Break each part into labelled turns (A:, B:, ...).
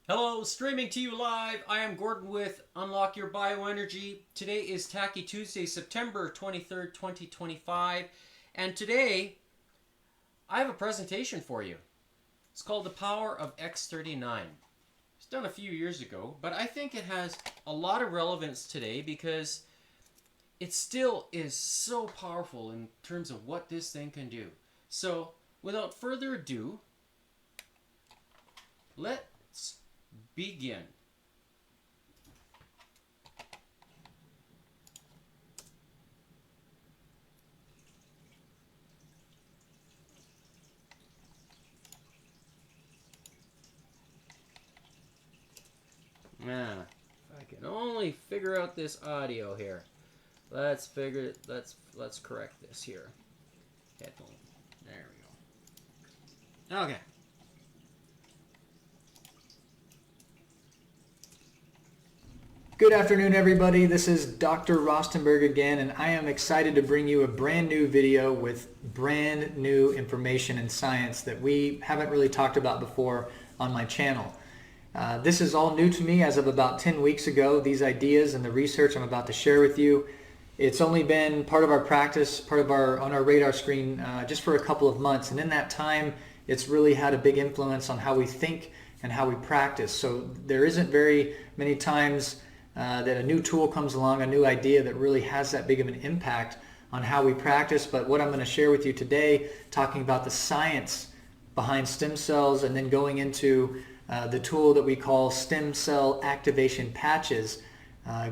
A: Hello, streaming to you live. I am Gordon with Unlock Your Bioenergy. Today is Tacky Tuesday, September 23rd, 2025. And today, I have a presentation for you. It's called The Power of X39. It's done a few years ago, but I think it has a lot of relevance today because it still is so powerful in terms of what this thing can do. So, without further ado, let's begin. If I can only figure out this audio here. Let's correct this here. Headphone. There we go. Okay.
B: Good afternoon, everybody. This is Dr. Rostenberg again, and I am excited to bring you a brand new video with brand new information and science that we haven't really talked about before on my channel. This is all new to me as of about 10 weeks ago, these ideas and the research I'm about to share with you. It's only been part of our practice, on our radar screen just for a couple of months, and in that time it's really had a big influence on how we think and how we practice. So there isn't very many times that a new tool comes along, a new idea that really has that big of an impact on how we practice. But what I'm going to share with you today, talking about the science behind stem cells and then going into the tool that we call stem cell activation patches,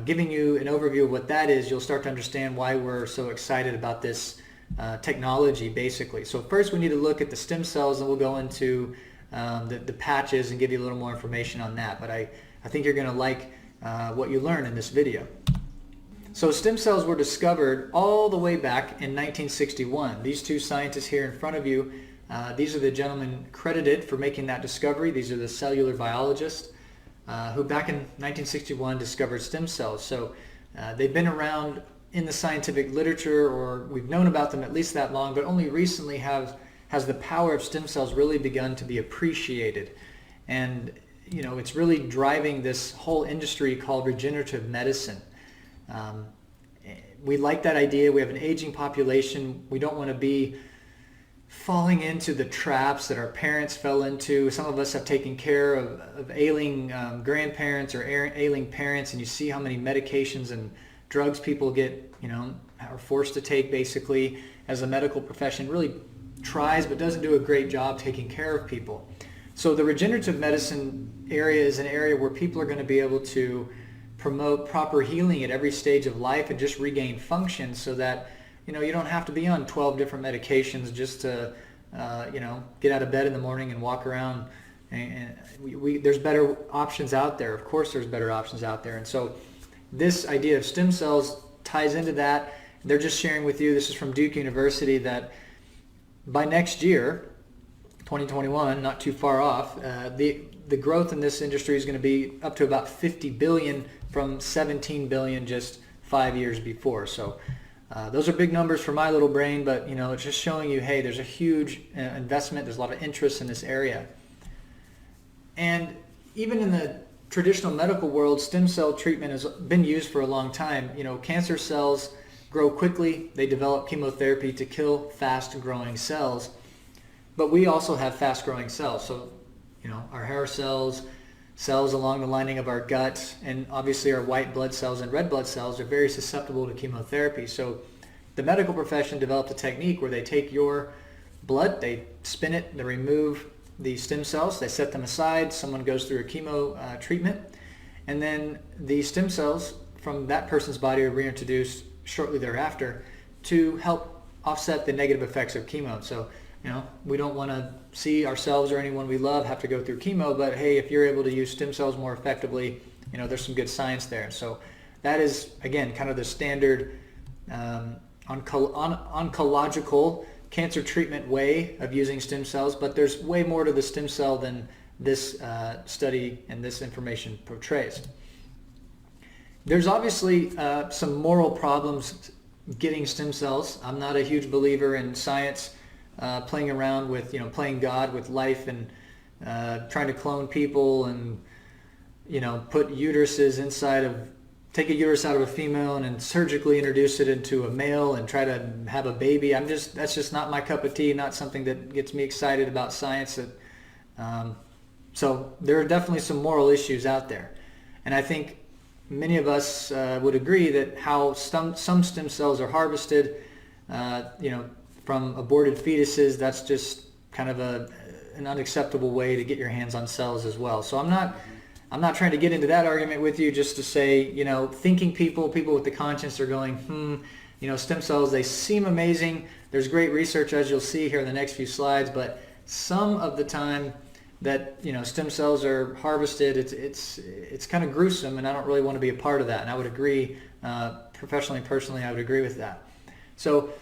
B: giving you an overview of what that is, you'll start to understand why we're so excited about this technology basically. So first we need to look at the stem cells, and we'll go into the patches and give you a little more information on that. But I think you're going to like what you learn in this video. So stem cells were discovered all the way back in 1961. These two scientists here in front of you, these are the gentlemen credited for making that discovery. These are the cellular biologists who back in 1961 discovered stem cells. So they've been around in the scientific literature, or we've known about them at least that long, but only recently has the power of stem cells really begun to be appreciated. And you know, it's really driving this whole industry called regenerative medicine. We like that idea. We have an aging population. We don't want to be falling into the traps that our parents fell into. Some of us have taken care of ailing grandparents or ailing parents, and you see how many medications and drugs people get, are forced to take basically, as a medical profession really tries but doesn't do a great job taking care of people. So the regenerative medicine area is an area where people are going to be able to promote proper healing at every stage of life and just regain function, so that you don't have to be on 12 different medications just to get out of bed in the morning and walk around. And there's better options out there. Of course there's better options out there. And so this idea of stem cells ties into that. They're just sharing with you, this is from Duke University, that by next year 2021, not too far off, the growth in this industry is going to be up to about 50 billion from 17 billion just 5 years before. So those are big numbers for my little brain, but it's just showing you, hey, there's a huge investment, there's a lot of interest in this area. And even in the traditional medical world, stem cell treatment has been used for a long time. Cancer cells grow quickly, they develop chemotherapy to kill fast growing cells. But we also have fast-growing cells. So, our hair cells, cells along the lining of our gut, and obviously our white blood cells and red blood cells are very susceptible to chemotherapy. So the medical profession developed a technique where they take your blood, they spin it, they remove the stem cells, they set them aside, someone goes through a chemo treatment, and then the stem cells from that person's body are reintroduced shortly thereafter to help offset the negative effects of chemo. So we don't want to see ourselves or anyone we love have to go through chemo, but hey, if you're able to use stem cells more effectively, there's some good science there. So that is, again, kind of the standard oncological cancer treatment way of using stem cells, but there's way more to the stem cell than this study and this information portrays. There's obviously some moral problems getting stem cells. I'm not a huge believer in science playing around with, playing God with life and trying to clone people and put uteruses take a uterus out of a female and then surgically introduce it into a male and try to have a baby. That's just not my cup of tea, not something that gets me excited about science. So there are definitely some moral issues out there. And I think many of us would agree that how some stem cells are harvested, from aborted fetuses, that's just kind of an unacceptable way to get your hands on cells as well. So I'm not trying to get into that argument with you, just to say, thinking people with the conscience are going, stem cells, they seem amazing. There's great research, as you'll see here in the next few slides, but some of the time that, stem cells are harvested, it's kind of gruesome, and I don't really want to be a part of that. And I would agree, professionally and personally, I would agree with that. So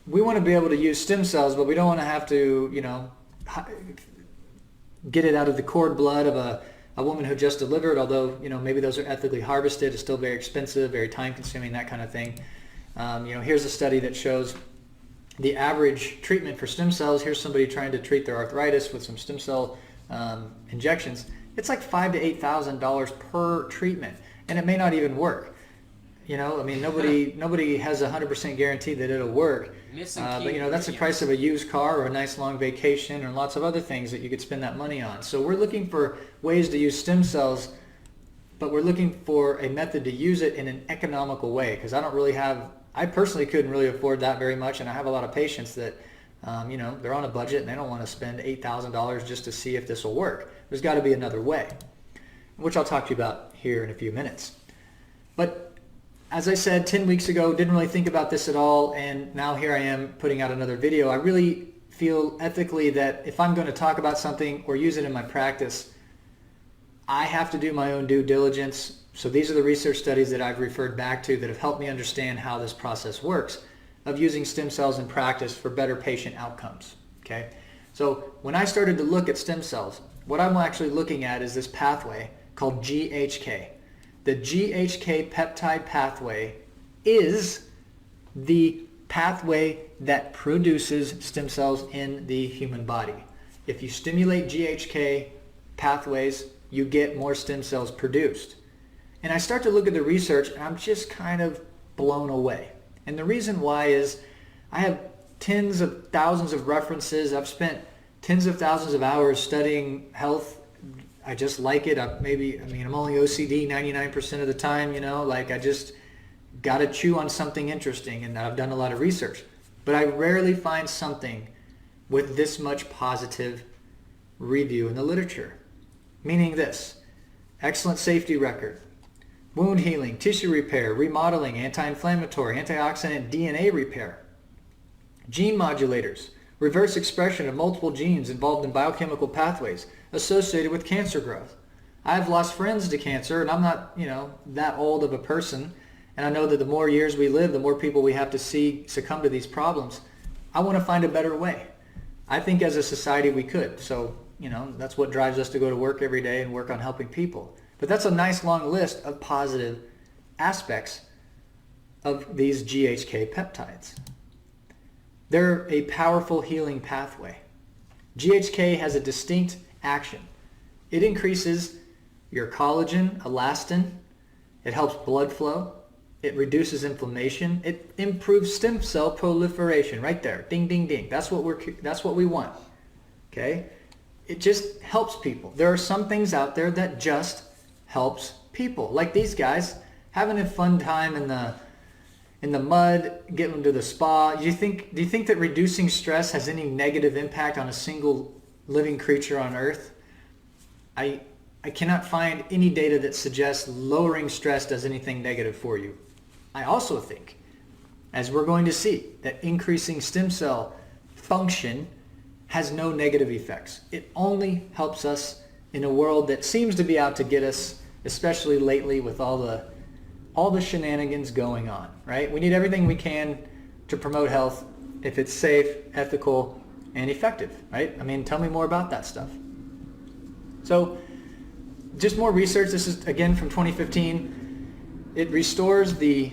B: we want to be able to use stem cells, but we don't want to have to, get it out of the cord blood of a woman who just delivered, although, maybe those are ethically harvested. It's still very expensive, very time consuming, that kind of thing. Here's a study that shows the average treatment for stem cells. Here's somebody trying to treat their arthritis with some stem cell injections. It's like $5,000 to $8,000 per treatment, and it may not even work. Nobody has a 100% guarantee that it'll work. But that's the price of a used car or a nice long vacation or lots of other things that you could spend that money on. So we're looking for ways to use stem cells, but we're looking for a method to use it in an economical way, because I personally couldn't really afford that very much, and I have a lot of patients that, they're on a budget and they don't want to spend $8,000 just to see if this will work. There's got to be another way, which I'll talk to you about here in a few minutes. But as I said 10 weeks ago, didn't really think about this at all, and now here I am putting out another video. I really feel ethically that if I'm going to talk about something or use it in my practice, I have to do my own due diligence. So these are the research studies that I've referred back to that have helped me understand how this process works of using stem cells in practice for better patient outcomes. Okay? So when I started to look at stem cells, what I'm actually looking at is this pathway called GHK. The GHK peptide pathway is the pathway that produces stem cells in the human body. If you stimulate GHK pathways, you get more stem cells produced. And I start to look at the research, and I'm just kind of blown away. And the reason why is I have tens of thousands of references. I've spent tens of thousands of hours studying health. I just like it. I'm only OCD 99% of the time, I just got to chew on something interesting, and I've done a lot of research. But I rarely find something with this much positive review in the literature. Meaning this: excellent safety record, wound healing, tissue repair, remodeling, anti-inflammatory, antioxidant, DNA repair, gene modulators, reverse expression of multiple genes involved in biochemical pathways associated with cancer growth. I've lost friends to cancer, and I'm not, that old of a person. And I know that the more years we live, the more people we have to see succumb to these problems. I want to find a better way. I think as a society we could. So, that's what drives us to go to work every day and work on helping people. But that's a nice long list of positive aspects of these GHK peptides. They're a powerful healing pathway. GHK has a distinct action. It increases your collagen, elastin. It helps blood flow. It reduces inflammation. It improves stem cell proliferation. Right there, ding, ding, ding. That's what we want. Okay? It just helps people. There are some things out there that just helps people, like these guys having a fun time in the mud, getting to the spa. Do you think that reducing stress has any negative impact on a single living creature on Earth? I cannot find any data that suggests lowering stress does anything negative for you. I also think, as we're going to see, that increasing stem cell function has no negative effects. It only helps us in a world that seems to be out to get us, especially lately with all the shenanigans going on, right? We need everything we can to promote health if it's safe, ethical, and effective, right? Tell me more about that stuff. So, just more research. This is, again, from 2015. It restores the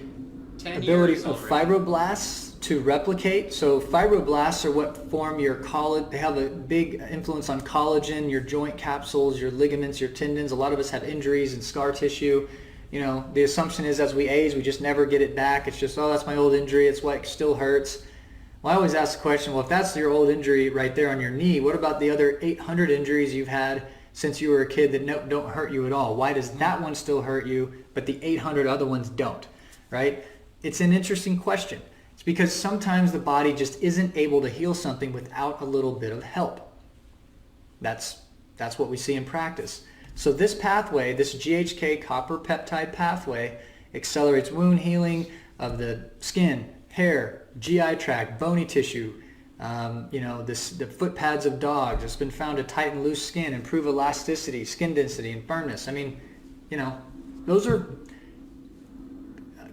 B: ability of fibroblasts to replicate. So fibroblasts are what form your collagen. They have a big influence on collagen, your joint capsules, your ligaments, your tendons. A lot of us have injuries and scar tissue. You know, the assumption is as we age, we just never get it back. It's just, oh, that's my old injury. It's why it still hurts. Well, I always ask the question, well, if that's your old injury right there on your knee, what about the other 800 injuries you've had since you were a kid that don't hurt you at all? Why does that one still hurt you, but the 800 other ones don't, right? It's an interesting question. It's because sometimes the body just isn't able to heal something without a little bit of help. That's what we see in practice. So this pathway, this GHK copper peptide pathway, accelerates wound healing of the skin, hair, GI tract, bony tissue, the foot pads of dogs. It's been found to tighten loose skin, improve elasticity, skin density, and firmness. I mean, those are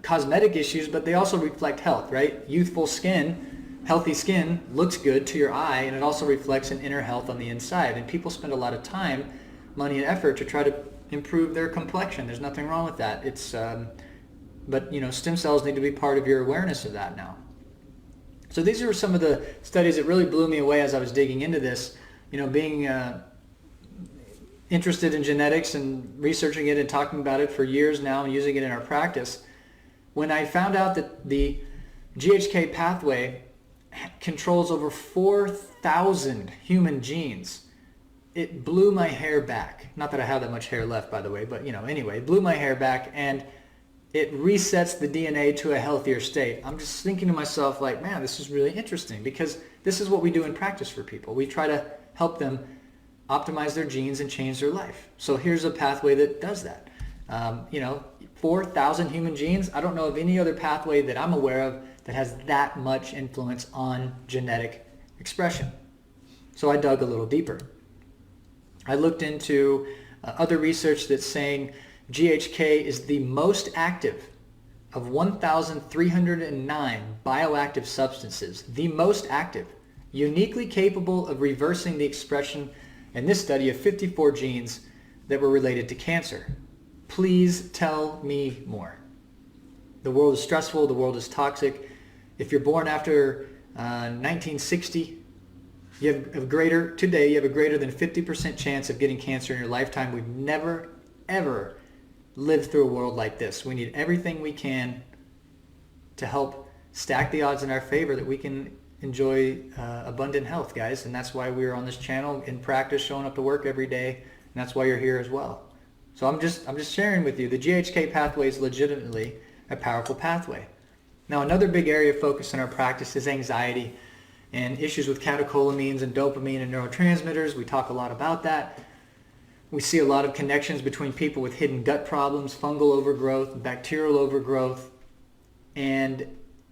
B: cosmetic issues, but they also reflect health, right? Youthful skin, healthy skin looks good to your eye, and it also reflects an inner health on the inside. And people spend a lot of time, money, and effort to try to improve their complexion. There's nothing wrong with that. But stem cells need to be part of your awareness of that now. So these are some of the studies that really blew me away as I was digging into this. Being interested in genetics and researching it and talking about it for years now and using it in our practice. When I found out that the GHK pathway controls over 4,000 human genes, it blew my hair back. Not that I have that much hair left, by the way, but anyway, it blew my hair back, and it resets the DNA to a healthier state. I'm just thinking to myself, like, man, this is really interesting, because this is what we do in practice for people. We try to help them optimize their genes and change their life. So here's a pathway that does that. 4,000 human genes. I don't know of any other pathway that I'm aware of that has that much influence on genetic expression. So I dug a little deeper. I looked into other research that's saying GHK is the most active of 1,309 bioactive substances, the most active, uniquely capable of reversing the expression in this study of 54 genes that were related to cancer. Please tell me more. The world is stressful. The world is toxic. If you're born after 1960, you have a greater than 50% chance of getting cancer in your lifetime. We've never, ever lived through a world like this. We need everything we can to help stack the odds in our favor that we can enjoy abundant health, guys. And that's why we're on this channel in practice, showing up to work every day. And that's why you're here as well. So I'm just sharing with you, the GHK pathway is legitimately a powerful pathway. Now, another big area of focus in our practice is anxiety and issues with catecholamines and dopamine and neurotransmitters. We talk a lot about that. We see a lot of connections between people with hidden gut problems, fungal overgrowth, bacterial overgrowth, and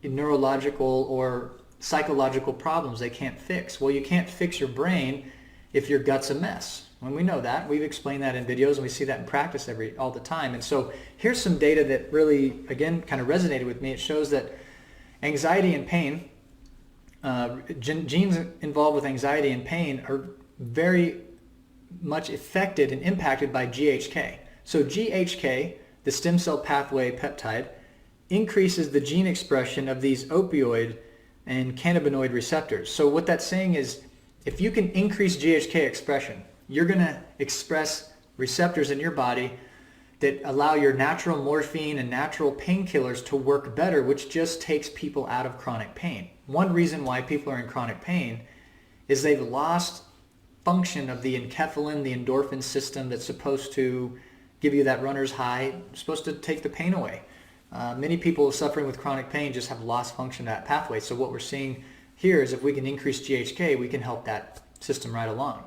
B: neurological or psychological problems they can't fix. Well, you can't fix your brain if your gut's a mess. And we know that. We've explained that in videos, and we see that in practice all the time. And so here's some data that really, again, kind of resonated with me. It shows that anxiety and pain, genes involved with anxiety and pain are very much affected and impacted by GHK. So GHK, the stem cell pathway peptide, increases the gene expression of these opioid and cannabinoid receptors. So what that's saying is, if you can increase GHK expression, you're going to express receptors in your body that allow your natural morphine and natural painkillers to work better, which just takes people out of chronic pain. One reason why people are in chronic pain is they've lost function of the enkephalin, the endorphin system that's supposed to give you that runner's high, supposed to take the pain away. Many people suffering with chronic pain just have lost function of that pathway. So what we're seeing here is if we can increase GHK, we can help that system right along.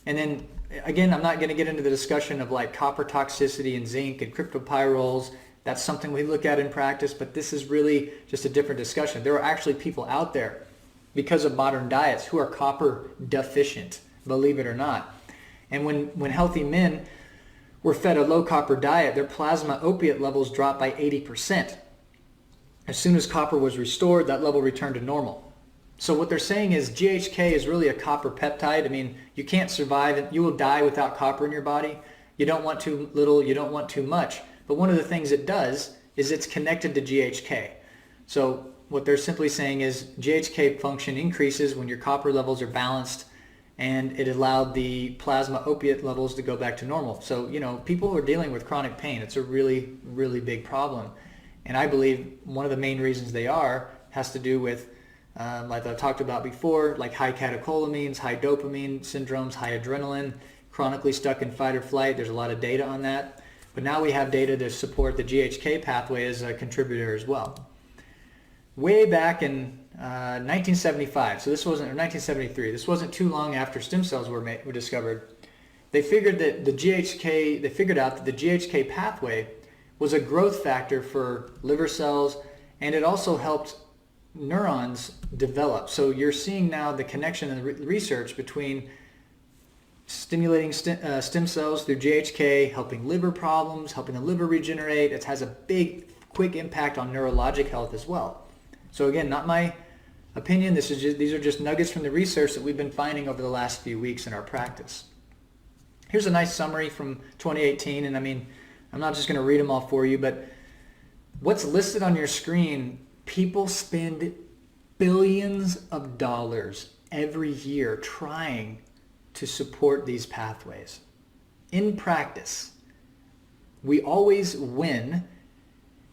B: And then, again, I'm not going to get into the discussion of like copper toxicity and zinc and cryptopyrroles. That's something we look at in practice, but this is really just a different discussion. There are actually people out there, because of modern diets, who are copper deficient, believe it or not. And when healthy men were fed a low copper diet, their plasma opiate levels dropped by 80%. As soon as copper was restored, that level returned to normal. So what they're saying is GHK is really a copper peptide. I mean, you can't survive, you will die without copper in your body. You don't want too little, you don't want too much. But one of the things it does is it's connected to GHK. So what they're simply saying is GHK function increases when your copper levels are balanced, and it allowed the plasma opiate levels to go back to normal. So, people who are dealing with chronic pain, it's a really, really big problem. And I believe one of the main reasons they has to do with, like I talked about before, like high catecholamines, high dopamine syndromes, high adrenaline, chronically stuck in fight or flight. There's a lot of data on that. But now we have data to support the GHK pathway as a contributor as well. Way back in 1975, so this wasn't, or 1973, this wasn't too long after stem cells were discovered, they figured out that the GHK pathway was a growth factor for liver cells, and it also helped neurons develop. So you're seeing now the connection in the research between stimulating stem cells through GHK, helping liver problems, helping the liver regenerate. It has a big, quick impact on neurologic health as well. So again, not my opinion. These are just nuggets from the research that we've been finding over the last few weeks in our practice. Here's a nice summary from 2018, and I'm not just going to read them all for you, but what's listed on your screen, people spend billions of dollars every year trying to support these pathways. In practice, we always win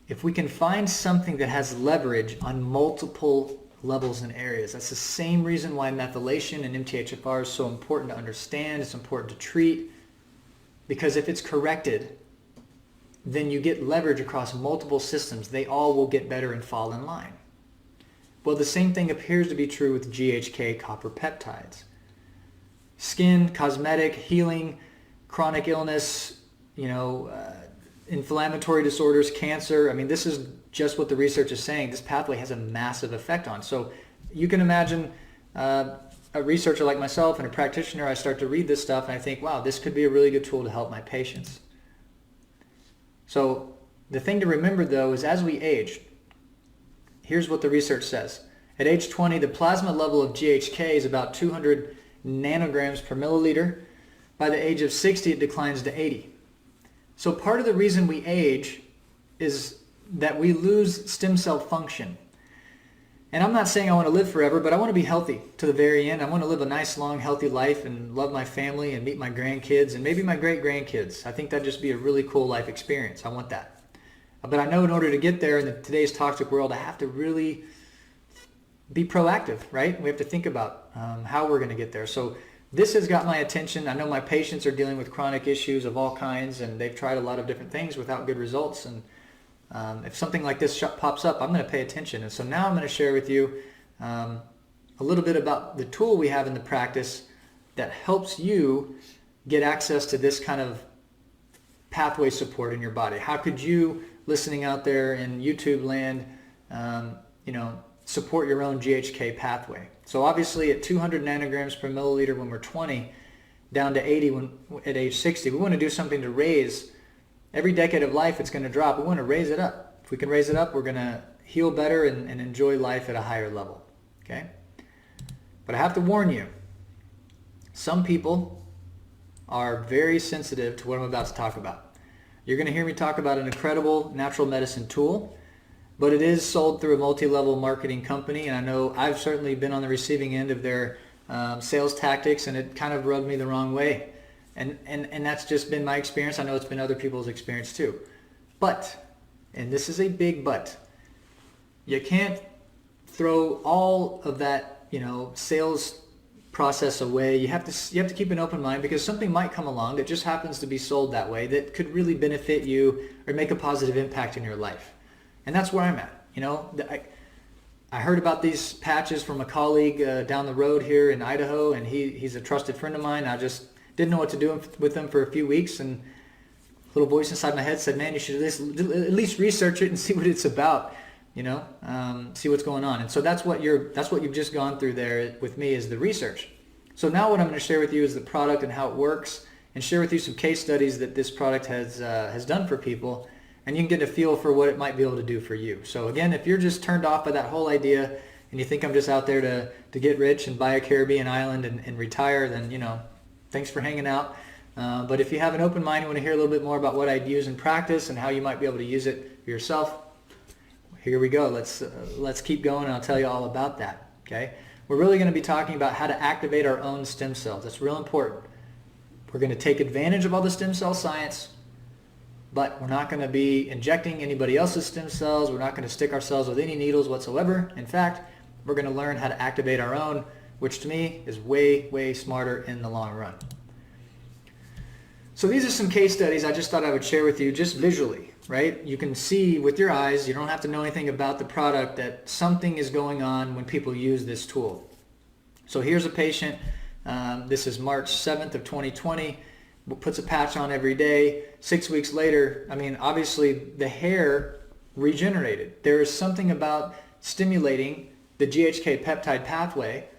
B: if we can find something that has leverage on multiple levels and areas. That's the same reason why methylation and MTHFR is so important to understand, it's important to treat, because if it's corrected, then you get leverage across multiple systems. They all will get better and fall in line. Well, the same thing appears to be true with GHK copper peptides. Skin, cosmetic, healing, chronic illness, inflammatory disorders, cancer. This is just what the research is saying. This pathway has a massive effect on. So you can imagine a researcher like myself and a practitioner, I start to read this stuff and I think, wow, this could be a really good tool to help my patients. So the thing to remember though is as we age, here's what the research says. At age 20, the plasma level of GHK is about 200 nanograms per milliliter. By the age of 60, it declines to 80. So part of the reason we age is that we lose stem cell function. And I'm not saying I want to live forever, but I want to be healthy to the very end. I want to live a nice, long, healthy life and love my family and meet my grandkids and maybe my great-grandkids. I think that'd just be a really cool life experience. I want that. But I know in order to get there in today's toxic world, I have to really be proactive, right? We have to think about how we're going to get there. So this has got my attention. I know my patients are dealing with chronic issues of all kinds, and they've tried a lot of different things without good results. And if something like this pops up, I'm going to pay attention. And so now I'm going to share with you a little bit about the tool we have in the practice that helps you get access to this kind of pathway support in your body. How could you, listening out there in YouTube land, support your own GHK pathway? So obviously at 200 nanograms per milliliter when we're 20, down to 80 at age 60, we want to do something to raise. Every decade of life it's going to drop. We want to raise it up. If we can raise it up, we're going to heal better and enjoy life at a higher level. Okay? But I have to warn you, some people are very sensitive to what I'm about to talk about. You're going to hear me talk about an incredible natural medicine tool, but it is sold through a multi-level marketing company, and I know I've certainly been on the receiving end of their sales tactics, and it kind of rubbed me the wrong way. And that's just been my experience. I know it's been other people's experience too. But, and this is a big but, you can't throw all of that, sales process away. You have to keep an open mind, because something might come along that just happens to be sold that way that could really benefit you or make a positive impact in your life. And that's where I'm at. I heard about these patches from a colleague down the road here in Idaho, and he's a trusted friend of mine. I just didn't know what to do with them for a few weeks, and a little voice inside my head said, man, you should at least research it and see what it's about, see what's going on. And so that's what you've just gone through there with me, is the research. So now what I'm going to share with you is the product and how it works, and share with you some case studies that this product has done for people, and you can get a feel for what it might be able to do for you. So again, if you're just turned off by that whole idea and you think I'm just out there to get rich and buy a Caribbean island and retire, then, thanks for hanging out. But if you have an open mind, you want to hear a little bit more about what I'd use in practice and how you might be able to use it for yourself, Here we go. Let's keep going, and I'll tell you all about that. Okay? We're really going to be talking about how to activate our own stem cells. That's real important. We're going to take advantage of all the stem cell science, but we're not going to be injecting anybody else's stem cells. We're not going to stick ourselves with any needles whatsoever. In fact, we're going to learn how to activate our own, which to me is way, way smarter in the long run. So these are some case studies I just thought I would share with you just visually, right? You can see with your eyes, you don't have to know anything about the product, that something is going on when people use this tool. So here's a patient. This is March 7th of 2020. Puts a patch on every day. 6 weeks later, I mean, obviously the hair regenerated. There is something about stimulating the GHK peptide pathway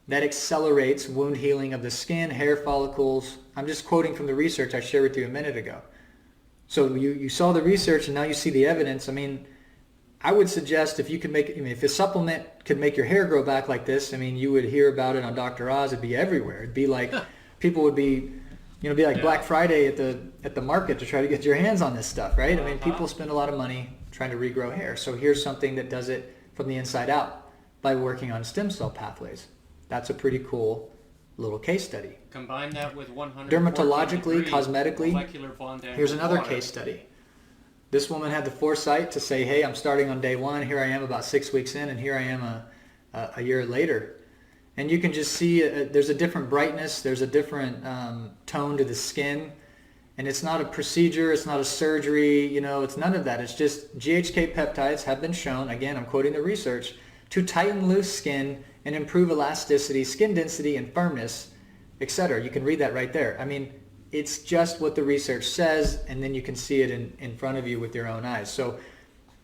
B: that accelerates wound healing of the skin, hair follicles. I'm just quoting from the research I shared with you a minute ago. So you saw the research and now you see the evidence. I mean, I would suggest if you could make, I mean, if a supplement could make your hair grow back like this, I mean, you would hear about it on Dr. Oz. It'd be everywhere. It'd be like, people would be, be like Black Friday at the market to try to get your hands on this stuff, right? I mean, people spend a lot of money trying to regrow hair. So here's something that does it from the inside out by working on stem cell pathways. That's a pretty cool little case study.
A: Combine that with 100
B: dermatologically, cosmetically. Here's another
A: water.
B: Case study. This woman had the foresight to say, hey, I'm starting on day one. Here I am about 6 weeks in, and here I am a year later. And you can just see there's a different brightness. There's a different tone to the skin. And it's not a procedure. It's not a surgery. It's none of that. It's just GHK peptides have been shown, again, I'm quoting the research, to tighten loose skin and improve elasticity, skin density, and firmness, etc. You can read that right there. I mean, it's just what the research says, and then you can see it in front of you with your own eyes. So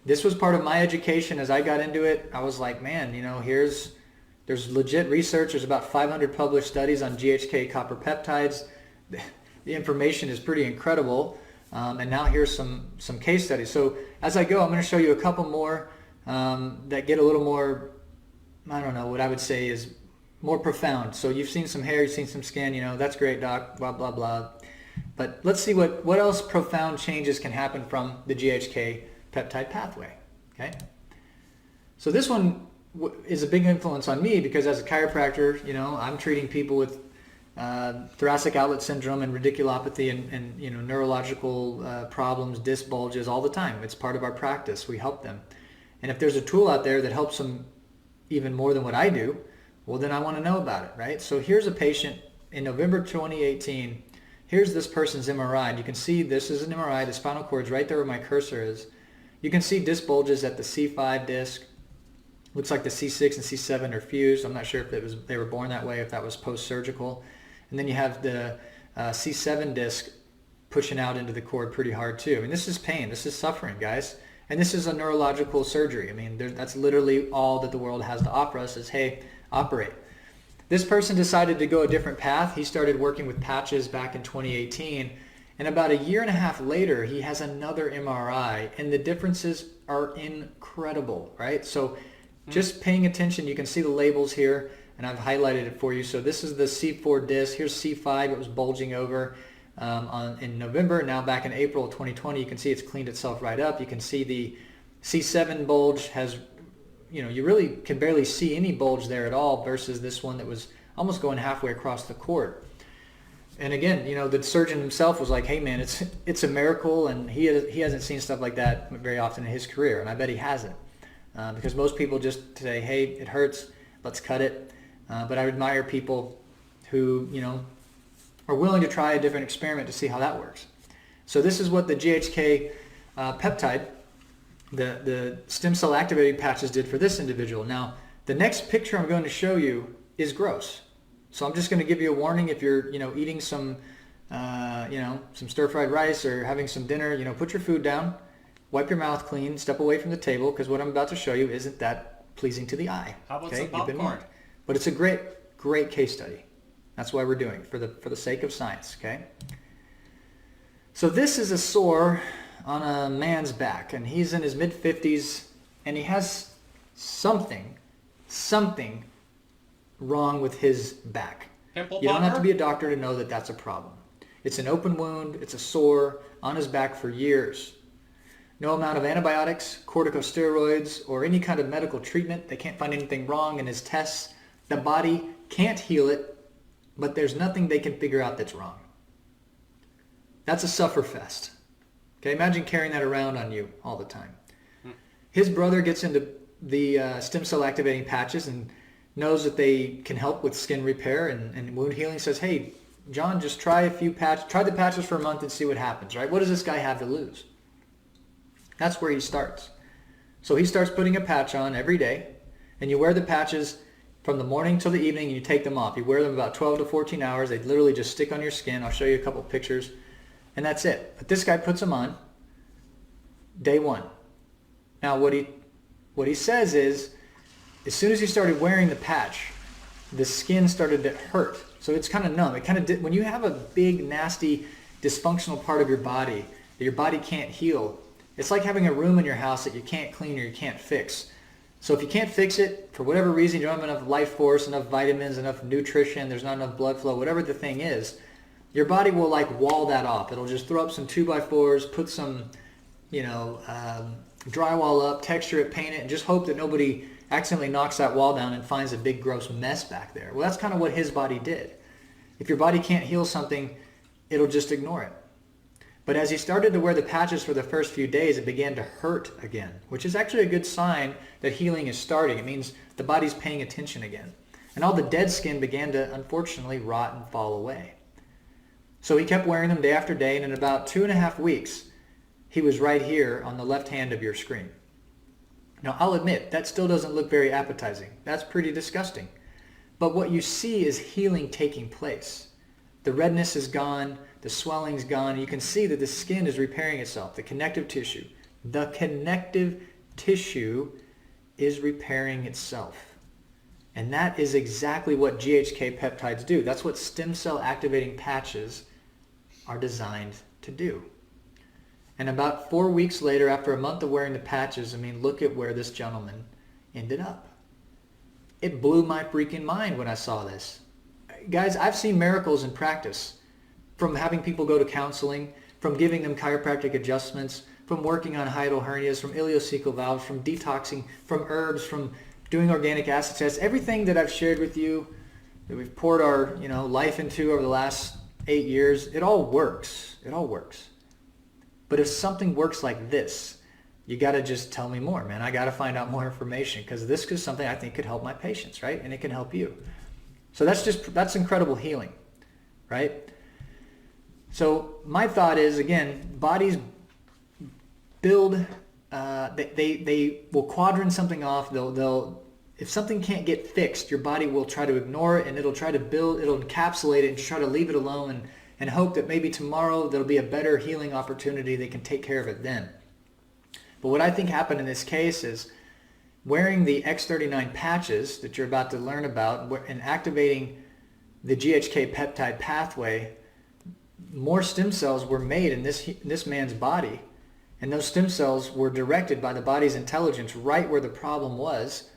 B: this was part of my education as I got into it. I was like, man, there's legit research. There's about 500 published studies on GHK copper peptides. The information is pretty incredible. And now here's some case studies. So as I go, I'm going to show you a couple more that get a little more, I don't know, what I would say is more profound. So you've seen some hair, you've seen some skin, that's great, doc, blah, blah, blah. But let's see what else profound changes can happen from the GHK peptide pathway, okay? So this one is a big influence on me because as a chiropractor, I'm treating people with thoracic outlet syndrome and radiculopathy and neurological problems, disc bulges all the time. It's part of our practice. We help them. And if there's a tool out there that helps them even more than what I do, well, then I want to know about it, right? So here's a patient in November 2018. Here's this person's MRI. And you can see this is an MRI. The spinal cord's right there where my cursor is. You can see disc bulges at the C5 disc. Looks like the C6 and C7 are fused. I'm not sure if they were born that way, if that was post-surgical. And then you have the C7 disc pushing out into the cord pretty hard too. I mean, this is pain. This is suffering, guys. And this is a neurological surgery. I mean, that's literally all that the world has to offer us is, hey, operate. This person decided to go a different path. He started working with patches back in 2018. And about a year and a half later, he has another MRI. And the differences are incredible, right? So just paying attention, you can see the labels here. And I've highlighted it for you. So this is the C4 disc. Here's C5. It was bulging over in November. Now back in April of 2020, you can see it's cleaned itself right up. You can see the C7 bulge has, you really can barely see any bulge there at all versus this one that was almost going halfway across the cord. And again, the surgeon himself was like, hey man, it's a miracle, and he hasn't seen stuff like that very often in his career, and I bet he hasn't. Because most people just say, hey, it hurts, let's cut it. But I admire people who, are willing to try a different experiment to see how that works. So this is what the GHK peptide, the stem cell activating patches did for this individual. Now, the next picture I'm going to show you is gross. So I'm just going to give you a warning if you're, eating some, some stir-fried rice or having some dinner, put your food down, wipe your mouth clean, step away from the table, because what I'm about to show you isn't that pleasing to the eye.
A: How about some popcorn?
B: But it's a great case study. That's why we're doing it, for the sake of science, okay? So this is a sore on a man's back, and he's in his mid-50s, and he has something wrong with his back.
A: Pimple
B: You don't have to
A: popper?
B: be a doctor to know that that's a problem. It's an open wound. It's a sore on his back for years. No amount of antibiotics, corticosteroids, or any kind of medical treatment. They can't find anything wrong in his tests. The body can't heal it, but there's nothing they can figure out that's wrong. That's a sufferfest. Okay, imagine carrying that around on you all the time. His brother gets into the stem cell activating patches and knows that they can help with skin repair and wound healing. Says, hey, John, just try the patches for a month and see what happens, right? What does this guy have to lose? That's where he starts. So he starts putting a patch on every day, and you wear the patches from the morning till the evening, and you take them off. You wear them about 12 to 14 hours. They literally just stick on your skin. I'll show you a couple pictures, and that's it. But this guy puts them on day one. Now, what he says is, as soon as he started wearing the patch, the skin started to hurt. So it's kind of numb. It kind of when you have a big, nasty, dysfunctional part of your body that your body can't heal, it's like having a room in your house that you can't clean or you can't fix. So if you can't fix it, for whatever reason, you don't have enough life force, enough vitamins, enough nutrition, there's not enough blood flow, whatever the thing is, your body will like wall that off. It'll just throw up some 2x4s, put some, drywall up, texture it, paint it, and just hope that nobody accidentally knocks that wall down and finds a big gross mess back there. Well, that's kind of what his body did. If your body can't heal something, it'll just ignore it. But as he started to wear the patches for the first few days, it began to hurt again, which is actually a good sign that healing is starting. It means the body's paying attention again. And all the dead skin began to, unfortunately, rot and fall away. So he kept wearing them day after day, and in about 2.5 weeks, he was right here on the left hand of your screen. Now, I'll admit, that still doesn't look very appetizing. That's pretty disgusting. But what you see is healing taking place. The redness is gone. The swelling's gone. You can see that the skin is repairing itself. The connective tissue is repairing itself. And that is exactly what GHK peptides do. That's what stem cell activating patches are designed to do. And about 4 weeks later, after a month of wearing the patches, look at where this gentleman ended up. It blew my freaking mind when I saw this. Guys, I've seen miracles in practice. From having people go to counseling, from giving them chiropractic adjustments, from working on hiatal hernias, from ileocecal valves, from detoxing, from herbs, from doing organic acid tests. Everything that I've shared with you, that we've poured our life into over the last 8 years, it all works. It all works. But if something works like this, you got to just tell me more, man. I got to find out more information, because this is something I think could help my patients, right? And it can help you. So that's incredible healing, right? So my thought is, again, bodies build, they will quadrant something off. They'll if something can't get fixed, your body will try to ignore it, and it'll try to it'll encapsulate it and try to leave it alone and hope that maybe tomorrow there'll be a better healing opportunity. They can take care of it then. But what I think happened in this case is wearing the X39 patches that you're about to learn about and activating the GHK peptide pathway, more stem cells were made in this man's body, and those stem cells were directed by the body's intelligence right where the problem was,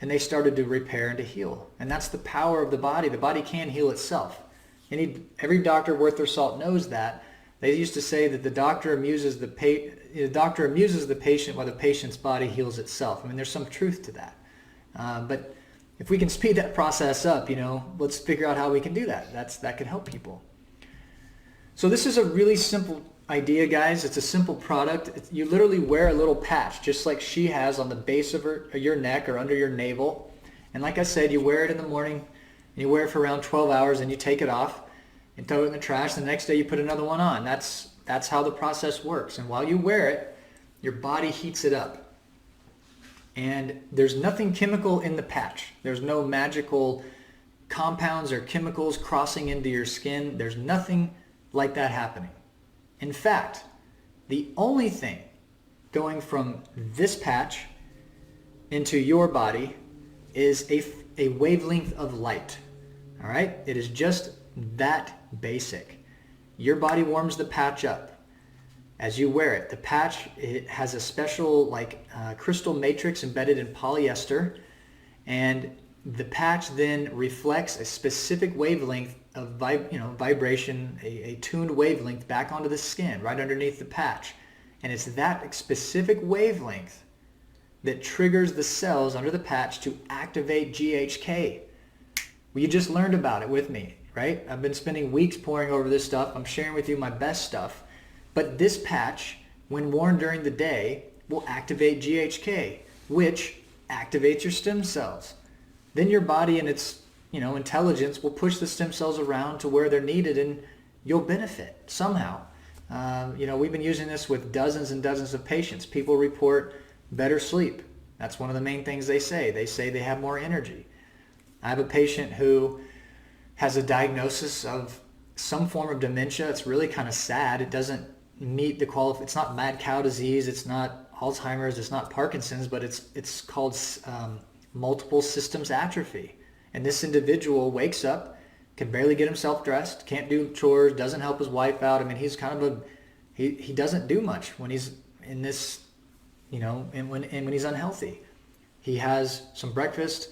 B: and they started to repair and to heal. And that's the power of the body. The body can heal itself. Every doctor worth their salt knows that. They used to say that the doctor amuses the patient while the patient's body heals itself. There's some truth to that. But if we can speed that process up, let's figure out how we can do that. That could help people. So this is a really simple idea, guys. It's a simple product. You literally wear a little patch, just like she has on the base of your neck or under your navel. And like I said, you wear it in the morning, and you wear it for around 12 hours, and you take it off and throw it in the trash. The next day you put another one on. That's how the process works. And while you wear it, your body heats it up. And there's nothing chemical in the patch. There's no magical compounds or chemicals crossing into your skin. There's nothing like that happening. In fact, the only thing going from this patch into your body is a wavelength of light. All right? It is just that basic. Your body warms the patch up as you wear it. The patch, it has a special crystal matrix embedded in polyester, and the patch then reflects a specific wavelength of vibration, a tuned wavelength back onto the skin, right underneath the patch. And it's that specific wavelength that triggers the cells under the patch to activate GHK. Well, you just learned about it with me, right? I've been spending weeks poring over this stuff. I'm sharing with you my best stuff. But this patch, when worn during the day, will activate GHK, which activates your stem cells. Then your body and its intelligence will push the stem cells around to where they're needed, and you'll benefit somehow. We've been using this with dozens and dozens of patients. People report better sleep. That's one of the main things they say. They say they have more energy. I have a patient who has a diagnosis of some form of dementia. It's really kind of sad. It doesn't meet it's not mad cow disease. It's not Alzheimer's. It's not Parkinson's, but it's called multiple systems atrophy. And this individual wakes up, can barely get himself dressed, can't do chores, doesn't help his wife out. I mean, he's kind of he doesn't do much when he's in this, and when he's unhealthy. He has some breakfast,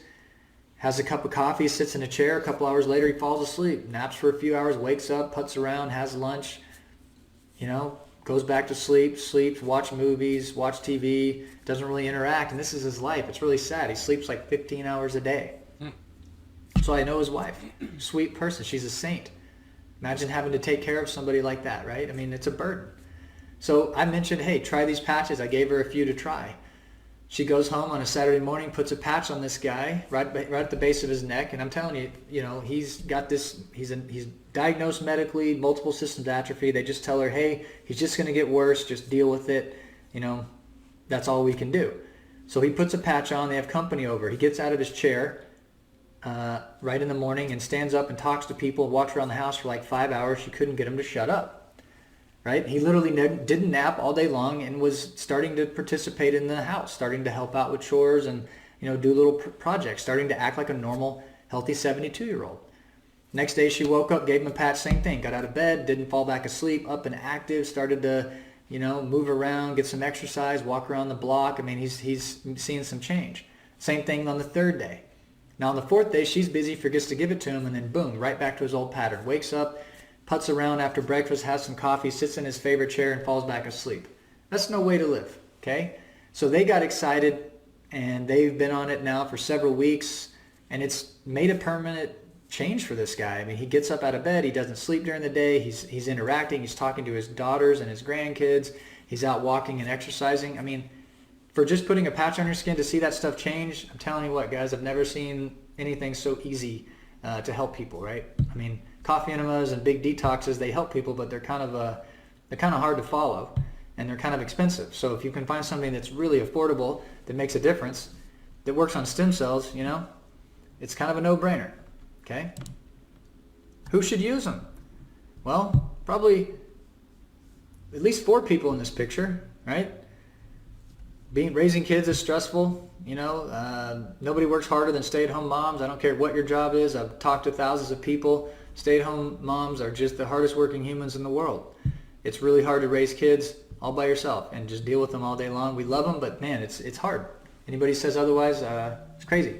B: has a cup of coffee, sits in a chair. A couple hours later, he falls asleep, naps for a few hours, wakes up, puts around, has lunch, goes back to sleep, sleeps, watch movies, watch TV, doesn't really interact. And this is his life. It's really sad. He sleeps like 15 hours a day. So I know his wife, sweet person. She's a saint. Imagine having to take care of somebody like that, right? I mean, it's a burden. So I mentioned, hey, try these patches. I gave her a few to try. She goes home on a Saturday morning, puts a patch on this guy right at the base of his neck, and I'm telling you, he's got this. He's diagnosed medically, multiple systems atrophy. They just tell her, hey, he's just going to get worse. Just deal with it. That's all we can do. So he puts a patch on. They have company over. He gets out of his chair right in the morning and stands up and talks to people. Walks around the house for like 5 hours. She couldn't get him to shut up. Right? He literally didn't nap all day long and was starting to participate in the house, starting to help out with chores and do little projects, starting to act like a normal, healthy 72-year-old. Next day she woke up, gave him a patch, same thing, got out of bed, didn't fall back asleep, up and active, started to move around, get some exercise, walk around the block. I mean, he's seeing some change. Same thing on the third day. Now on the fourth day, she's busy, forgets to give it to him, and then boom, right back to his old pattern. Wakes up, putts around after breakfast, has some coffee, sits in his favorite chair, and falls back asleep. That's no way to live, okay? So they got excited, and they've been on it now for several weeks, and it's made a permanent change for this guy. I mean, he gets up out of bed, he doesn't sleep during the day, he's interacting, he's talking to his daughters and his grandkids, he's out walking and exercising. I mean, for just putting a patch on your skin to see that stuff change, I'm telling you what, guys, I've never seen anything so easy to help people, right? I mean, coffee enemas and big detoxes, they help people, but they're kind of hard to follow, and they're kind of expensive. So if you can find something that's really affordable, that makes a difference, that works on stem cells, it's kind of a no-brainer, okay? Who should use them? Well, probably at least 4 people in this picture, right? Raising kids is stressful. Nobody works harder than stay-at-home moms. I don't care what your job is. I've talked to thousands of people. Stay-at-home moms are just the hardest working humans in the world. It's really hard to raise kids all by yourself and just deal with them all day long. We love them, but man, it's hard. Anybody says otherwise, it's crazy.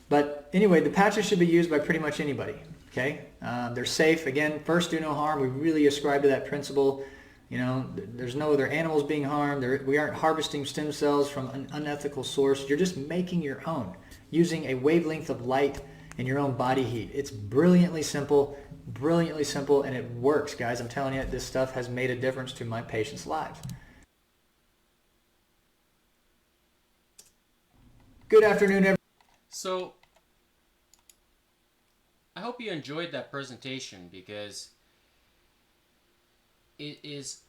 B: But anyway, the patches should be used by pretty much anybody. Okay, they're safe. Again, first, do no harm. We really ascribe to that principle. There's no other animals being harmed. We aren't harvesting stem cells from an unethical source. You're just making your own using a wavelength of light in your own body heat. It's brilliantly simple, and it works, guys. I'm telling you, this stuff has made a difference to my patients' lives. Good afternoon, everyone.
A: So, I hope you enjoyed that presentation, because it is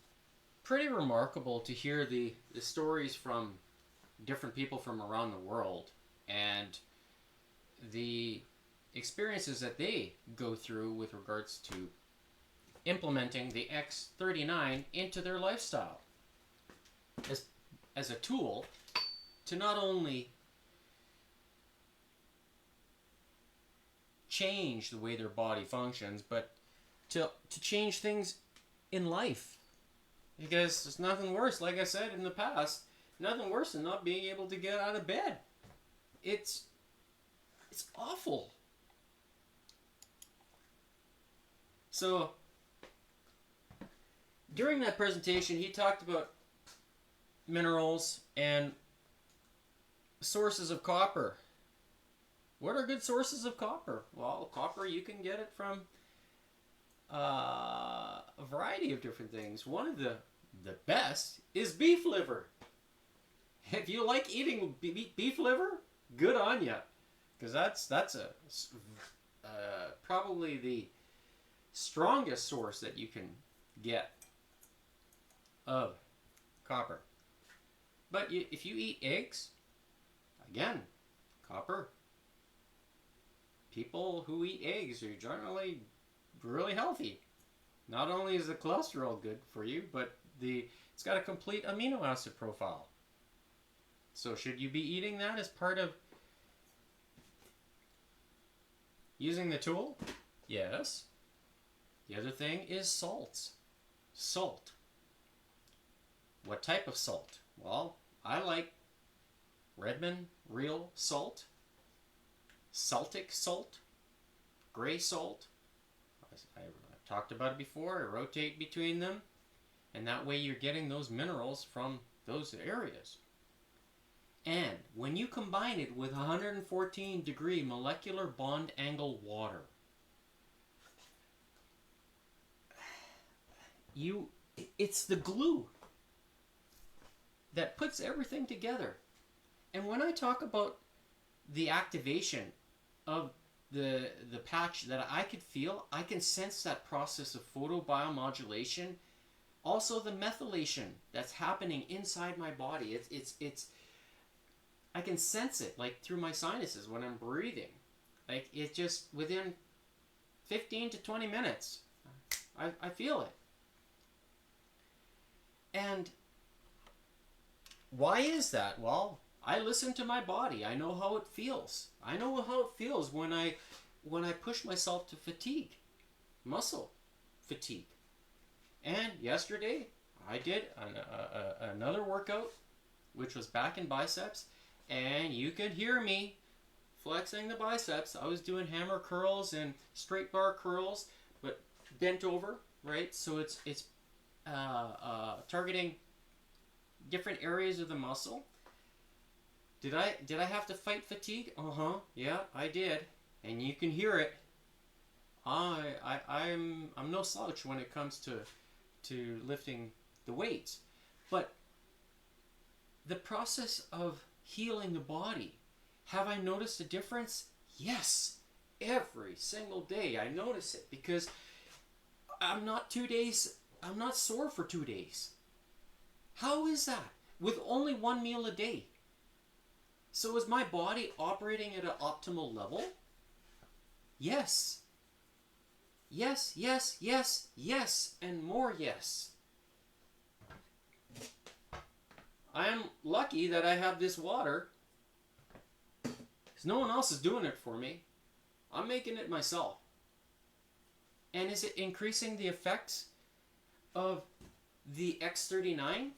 A: pretty remarkable to hear the stories from different people from around the world and the experiences that they go through with regards to implementing the X39 into their lifestyle as a tool to not only change the way their body functions, but to change things in life. Because there's nothing worse, like I said in the past, nothing worse than not being able to get out of bed. It's awful. So during that presentation, he talked about minerals and sources of copper. What are good sources of copper? Well, copper, you can get it from a variety of different things. One of the best is beef liver. If you like eating beef liver, good on you, because that's probably the strongest source that you can get of copper. But if you eat eggs, again, copper. People who eat eggs are generally really healthy. Not only is the cholesterol good for you, but it's got a complete amino acid profile. So should you be eating that as part of using the tool? Yes. The other thing is salts. Salt. What type of salt? Well, I like Redmond real salt, Celtic salt, gray salt. I've talked about it before. I rotate between them, and that way you're getting those minerals from those areas. And when you combine it with 114 degree molecular bond angle water, it's the glue that puts everything together. And when I talk about the activation of the patch that I could feel, I can sense that process of photobiomodulation, also the methylation that's happening inside my body. It's I can sense it like through my sinuses when I'm breathing. Like it just within 15 to 20 minutes, I feel it. And why is that? Well, I listen to my body. I know how it feels. I know how it feels when I push myself to fatigue, muscle fatigue. And yesterday I did another workout, which was back and biceps, and you could hear me flexing the biceps. I was doing hammer curls and straight bar curls, but bent over, right? So it's targeting different areas of the muscle. Did I have to fight fatigue? Yeah, I did, and you can hear it. I'm no slouch when it comes to lifting the weights, but the process of healing the body, have I noticed a difference? Yes, every single day I notice it, because I'm not sore for 2 days. How is that? With only one meal a day. So is my body operating at an optimal level? Yes. Yes, yes, yes, yes, and more yes. I am lucky that I have this water, because no one else is doing it for me. I'm making it myself. And is it increasing the effects of the X39?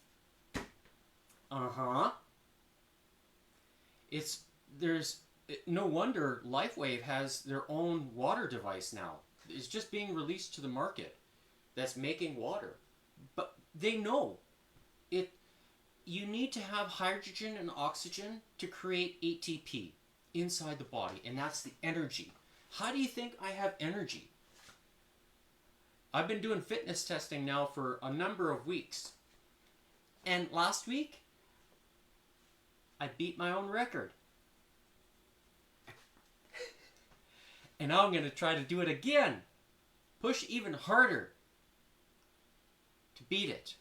A: There's no wonder LifeWave has their own water device now. It's just being released to the market that's making water. But they know it. You need to have hydrogen and oxygen to create ATP inside the body, and that's the energy. How do you think I have energy? I've been doing fitness testing now for a number of weeks. And last week, I beat my own record. And now I'm going to try to do it again. Push even harder to beat it.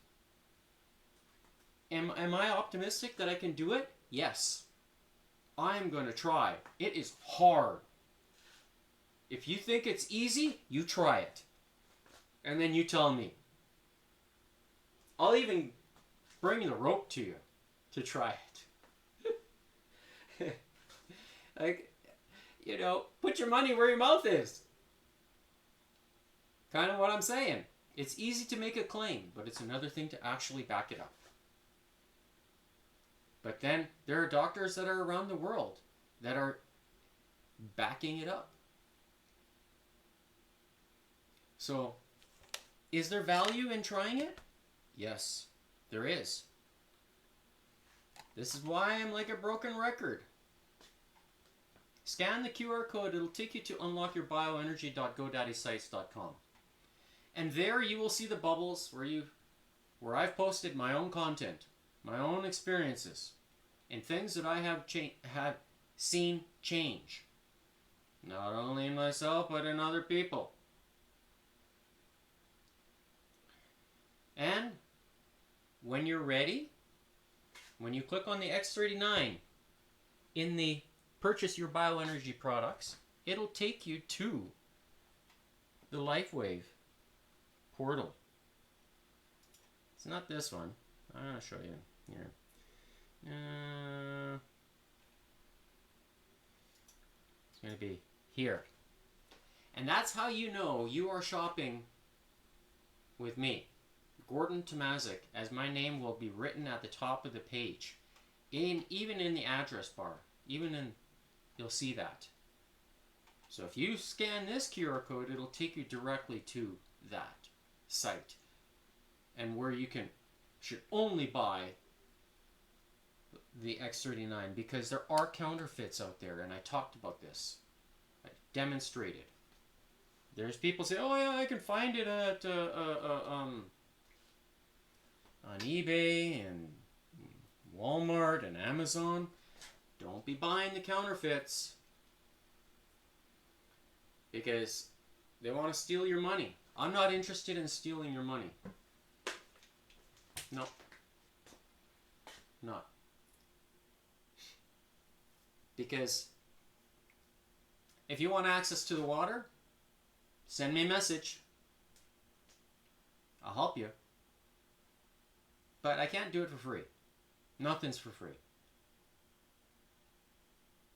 A: Am I optimistic that I can do it? Yes. I'm going to try. It is hard. If you think it's easy, you try it. And then you tell me. I'll even bring the rope to you to try it. Like, put your money where your mouth is. Kind of what I'm saying. It's easy to make a claim, but it's another thing to actually back it up. But then there are doctors that are around the world that are backing it up. So, is there value in trying it? Yes, there is. This is why I'm like a broken record. Scan the QR code. It'll take you to unlockyourBioenergy.godaddysites.com. And there you will see the bubbles where I've posted my own content, my own experiences, and things that I have seen change. Not only in myself, but in other people. And when you're ready, when you click on the X39 in the Purchase Your Bioenergy products, it'll take you to the LifeWave portal. It's not this one. I'm going to show you here. It's going to be here. And that's how you know you are shopping with me, Gordon Tomazik, as my name will be written at the top of the page. Even in the address bar. You'll see that. So if you scan this QR code, it'll take you directly to that site. And where you should only buy the X39, because there are counterfeits out there, and I talked about this. I demonstrated. There's people say, oh yeah, I can find it at on eBay and Walmart and Amazon. Don't be buying the counterfeits, because they want to steal your money. I'm not interested in stealing your money. No. Not. Because if you want access to the water, send me a message. I'll help you. But I can't do it for free. Nothing's for free.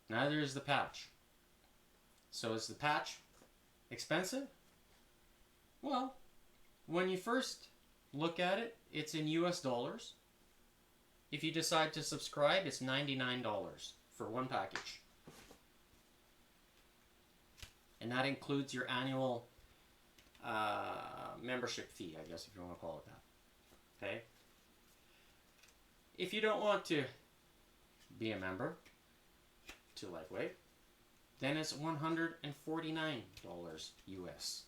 A: Neither is the patch. So is the patch expensive? Well, when you first look at it, it's in US dollars. If you decide to subscribe, it's $99 for one package. And that includes your annual membership fee, I guess, if you want to call it that. Okay? If you don't want to be a member to LifeWave, then it's $149 US.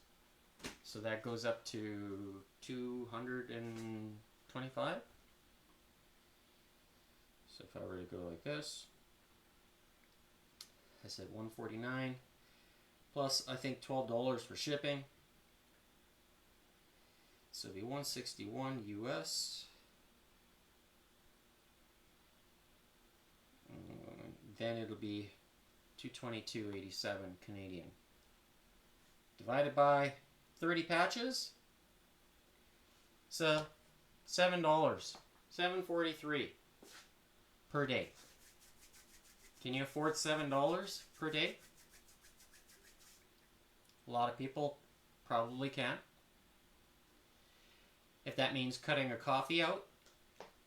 A: So that goes up to $225. So if I were to go like this, I said $149 plus I think $12 for shipping. So it'll be $161 US. Then it'll be $222.87 Canadian. Divided by 30 patches. So $7, $7.43 per day. Can you afford $7 per day? A lot of people probably can't. If that means cutting a coffee out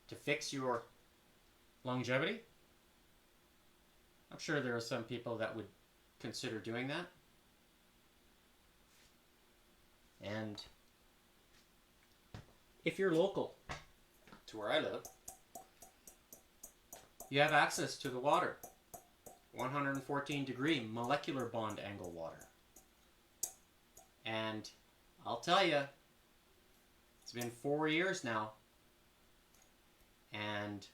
A: to fix your longevity, I'm sure there are some people that would consider doing that. And if you're local to where I live, you have access to the water. 114 degree molecular bond angle water. And I'll tell you, it's been 4 years now, and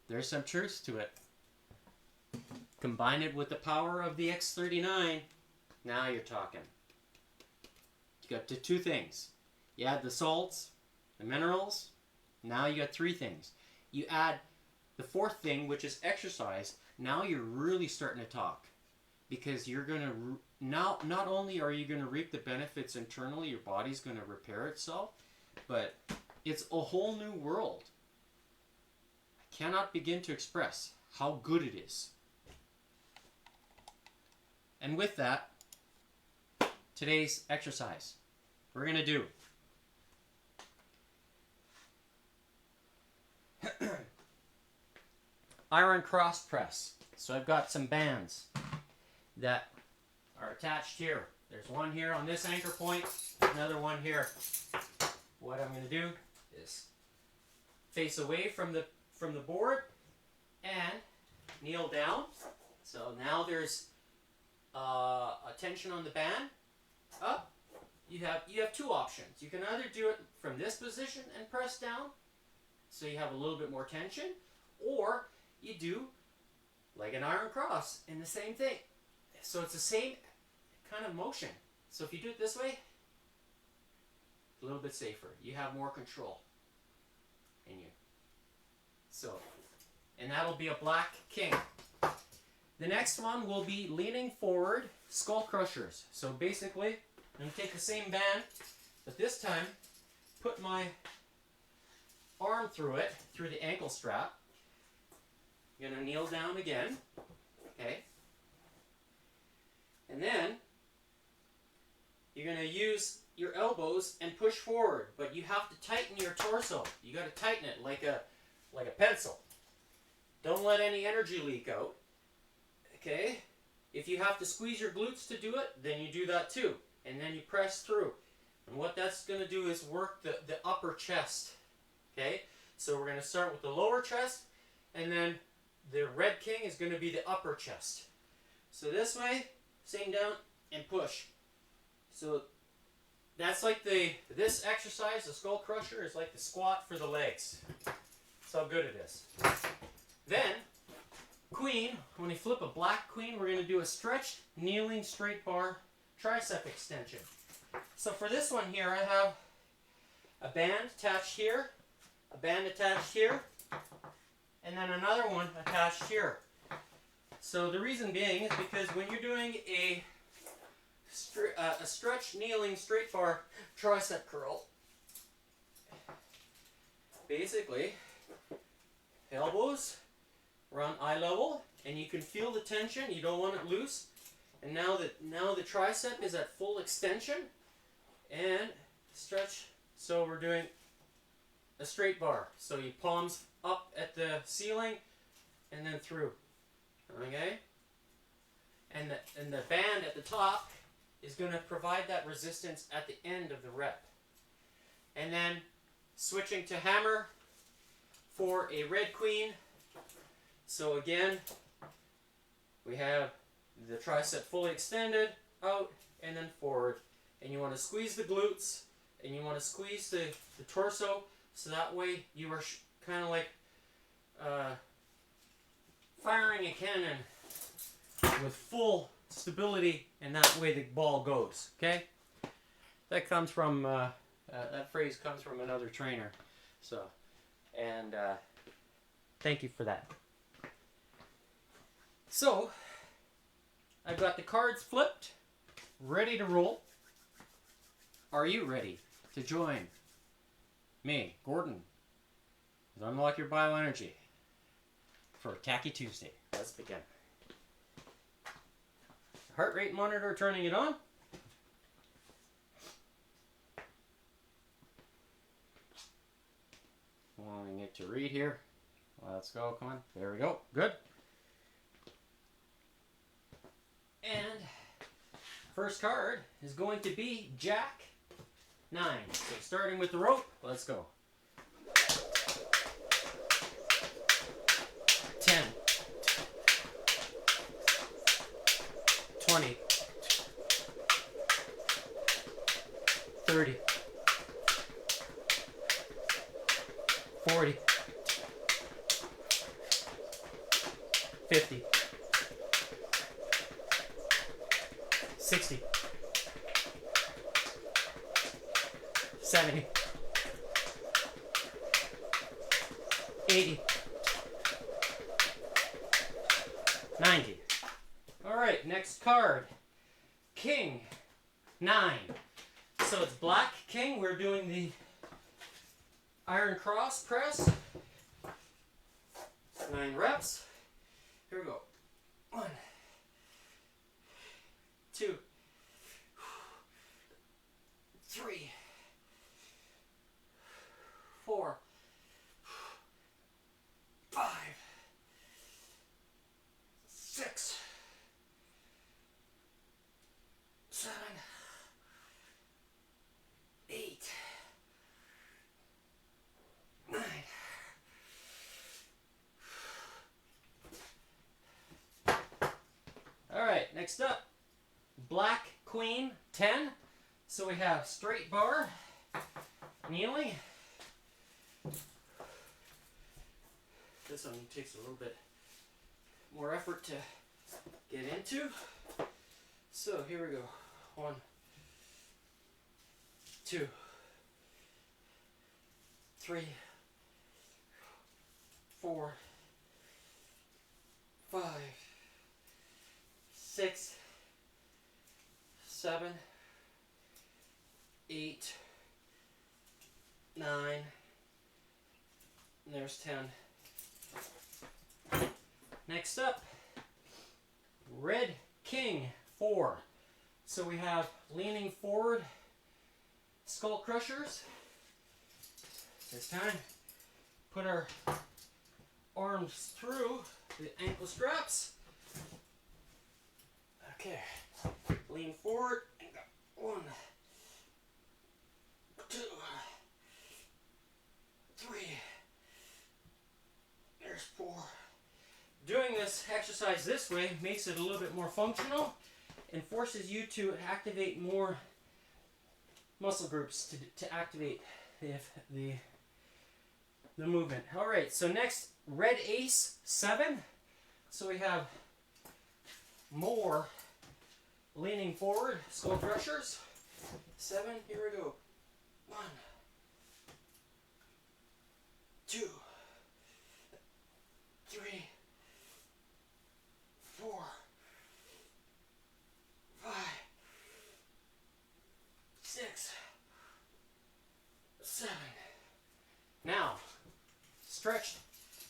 A: there's some truth to it. Combine it with the power of the X39, now you're talking. You got the two things. You add the salts, the minerals, now you got three things. You add the fourth thing, which is exercise, now you're really starting to talk. Because you're going to, now not only are you going to reap the benefits internally, your body's going to repair itself, but it's a whole new world. I cannot begin to express how good it is. And with that, today's exercise, we're going to do iron cross press. So I've got some bands that are attached here. There's one here on this anchor point, another one here what I'm going to do is face away from the board and kneel down. So now there's a tension on the band. Up. You have two options. You can either do it from this position and press down, so you have a little bit more tension, or you do like an iron cross and the same thing. So it's the same kind of motion. So if you do it this way, a little bit safer. You have more control in you. So, and that'll be a black king. The next one will be leaning forward skull crushers. So basically, I'm going to take the same band, but this time put my arm through it, through the ankle strap. I'm going to kneel down again, okay? And then you're going to use your elbows and push forward, but you have to tighten your torso. You got to tighten it like a pencil. Don't let any energy leak out, okay? If you have to squeeze your glutes to do it, then you do that too. And then you press through. And what that's going to do is work the upper chest. Okay? So we're going to start with the lower chest, and then the red king is going to be the upper chest. So this way, same down and push. So that's like this exercise, the skull crusher, is like the squat for the legs. That's how good it is. Then, queen, when we flip a black queen, we're going to do a stretched, kneeling, straight bar tricep extension. So for this one here, I have a band attached here, a band attached here, and then another one attached here. So the reason being is because when you're doing a stretch, kneeling, straight bar tricep curl, basically, elbows are on eye level, and you can feel the tension. You don't want it loose. And now the tricep is at full extension and stretch. So we're doing a straight bar. So you palms up at the ceiling and then through. Okay? And the band at the top is going to provide that resistance at the end of the rep. And then switching to hammer for a red queen. So again, we have the tricep fully extended, out, and then forward. And you want to squeeze the glutes, and you want to squeeze the torso, so that way you are kind of like firing a cannon with full stability, and that way the ball goes. Okay? That comes from, that phrase comes from another trainer. So, and thank you for that. So, I've got the cards flipped, ready to roll. Are you ready to join me, Gordon, with Unlock Your Bioenergy for Tacky Tuesday? Let's begin. Heart rate monitor, turning it on. Allowing it to read here. Let's go, come on. There we go. Good. And first card is going to be Jack 9. So starting with the rope, let's go. 10, 20, 30, 40, 50, 60, 70, 80, 90. All right, next card, King 9. So it's Black King. We're doing the iron cross press. 9 reps. Here we go. 1, 2, 3, 4, 5, 6, 7, 8, Next up, Black Queen 10. So we have straight bar, kneeling. This one takes a little bit more effort to get into. So here we go. 1, 2, 3, 4, 5, 6, 7, 8, 9, and there's 10. Next up, Red King 4. So we have leaning forward skull crushers. This time, put our arms through the ankle straps. Okay, lean forward and go 1, 2, 3, there's 4. Doing this exercise this way makes it a little bit more functional and forces you to activate more muscle groups to activate the movement. All right, so next, Red Ace 7. So we have more leaning forward skull crushers. 7, here we go. 1, 2, 3, 4, 5, 6, 7. Now, stretched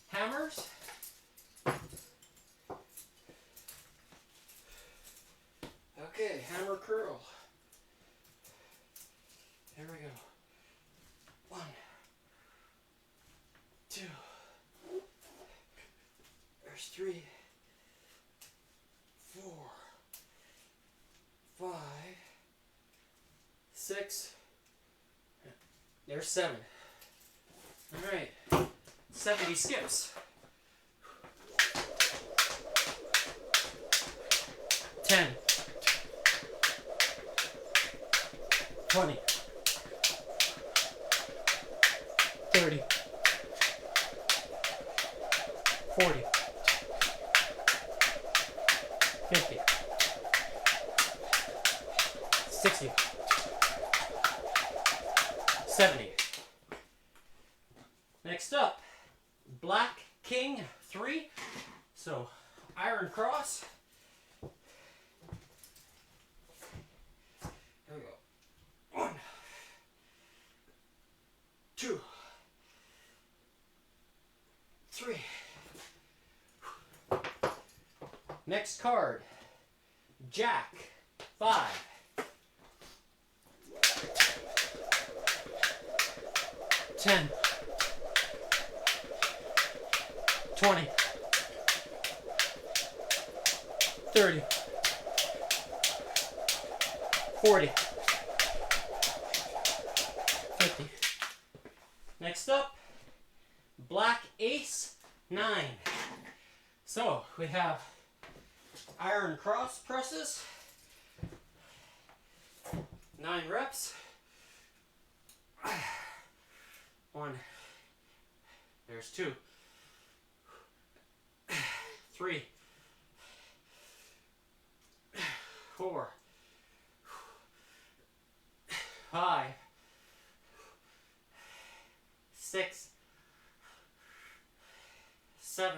A: hammers. Okay, hammer curl. Here we go. 1, 2. There's 3, 4, 5, 6. There's 7. All right, 70 skips. 10, 20, 30, 40, 50, 60, 70. Next up, Black King 3. So, iron cross. Here we go. 1, 2, 3. Next card, Jack 5. 10, 20, 30, 40, 50. Next up, Black Ace 9. So we have iron cross presses, 9 reps. 1, there's 2, 3, 4, 5, 6, 7,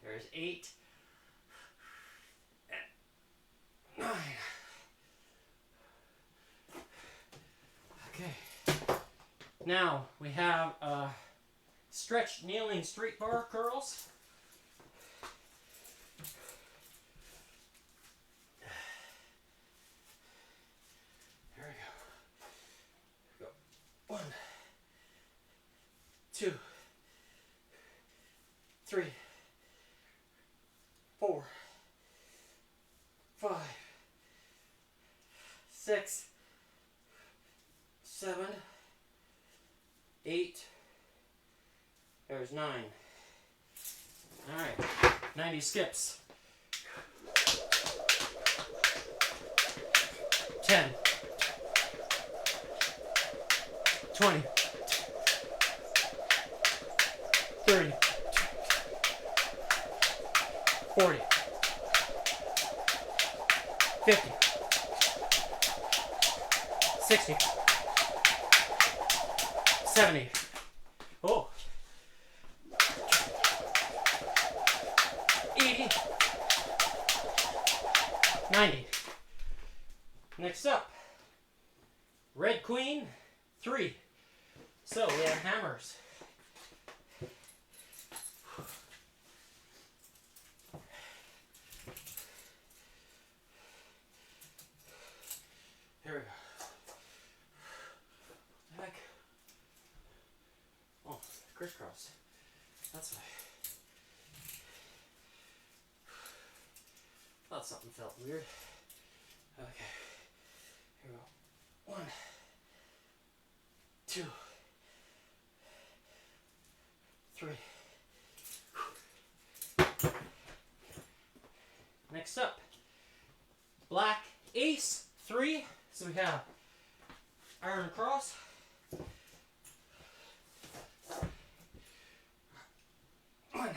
A: there's 8, 9. Okay. Now we have stretched kneeling straight bar curls. There we go. 1, 2, 3, 4, 5, 6, 7, 8, there's 9. All right, 90 skips. 10, 20, 30, 40, 50, 60, 70. Oh. 80, 90. Next up, red queen, 3. So we have hammers. Here we go. What the heck? Oh, crisscross. That's why. Thought something felt weird. Okay. Here we go. 1, 2, 3. Next up, black ace, 3. So we have iron cross. 1,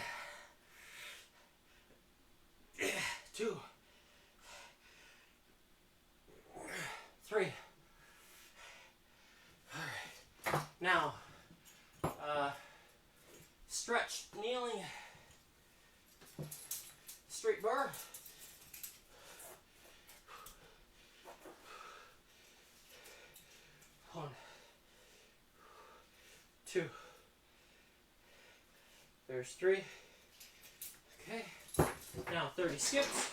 A: 2, 3. All right. Now, stretch, kneeling, straight bar. 1, 2. There's 3. Okay. Now 30 skips.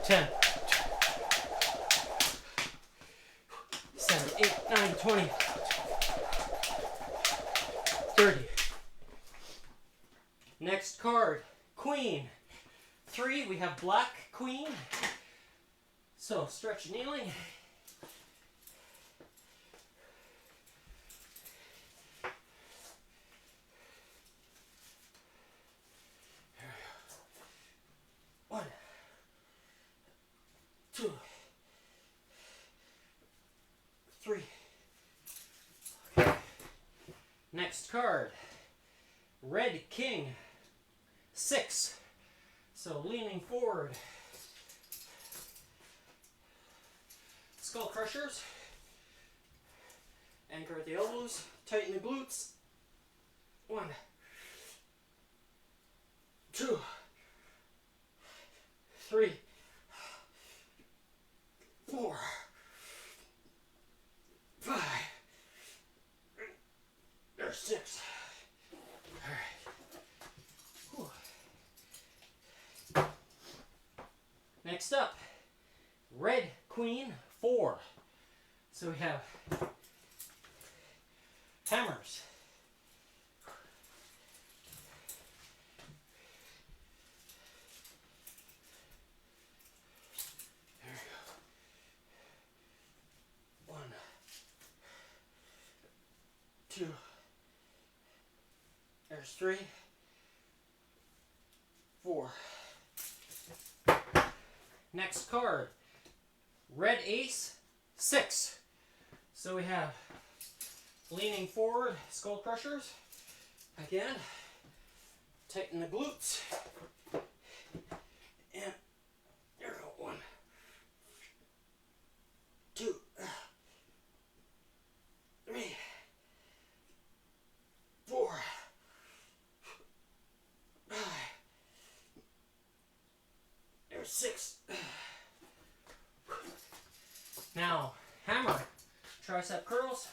A: 10, 7, 8, 9, 20, 30. Next card, queen, 3. We have black queen. So stretch kneeling. Here we go. 1, 2, 3. Okay. Next card, red king, 6. So leaning forward. Skull crushers. Anchor at the elbows. Tighten the glutes. 1, 2, 3, 4, 5. There's 6. All right. Whew. Next up, red queen, 4. So we have hammers. There we go. 1, 2. There's 3, 4. Next card, red ace, 6. So we have leaning forward, skull crushers. Again, tighten the glutes. And there we go. 1, 2, 3, 4, 5. There's 6. Now, hammer, tricep curls.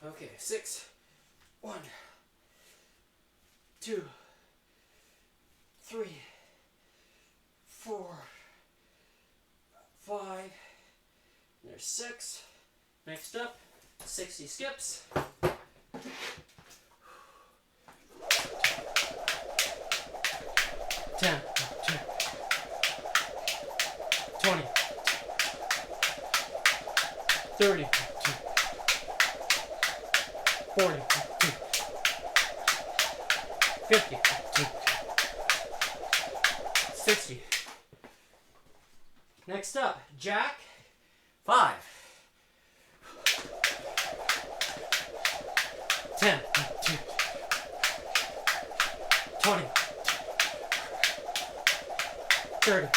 A: Okay, 6. 1, 2, 3, 4, 5. There's 6. Next up, 60 skips. 10, 30, 40, 50, 60. Next up, jack, 5, 10, 20, 30,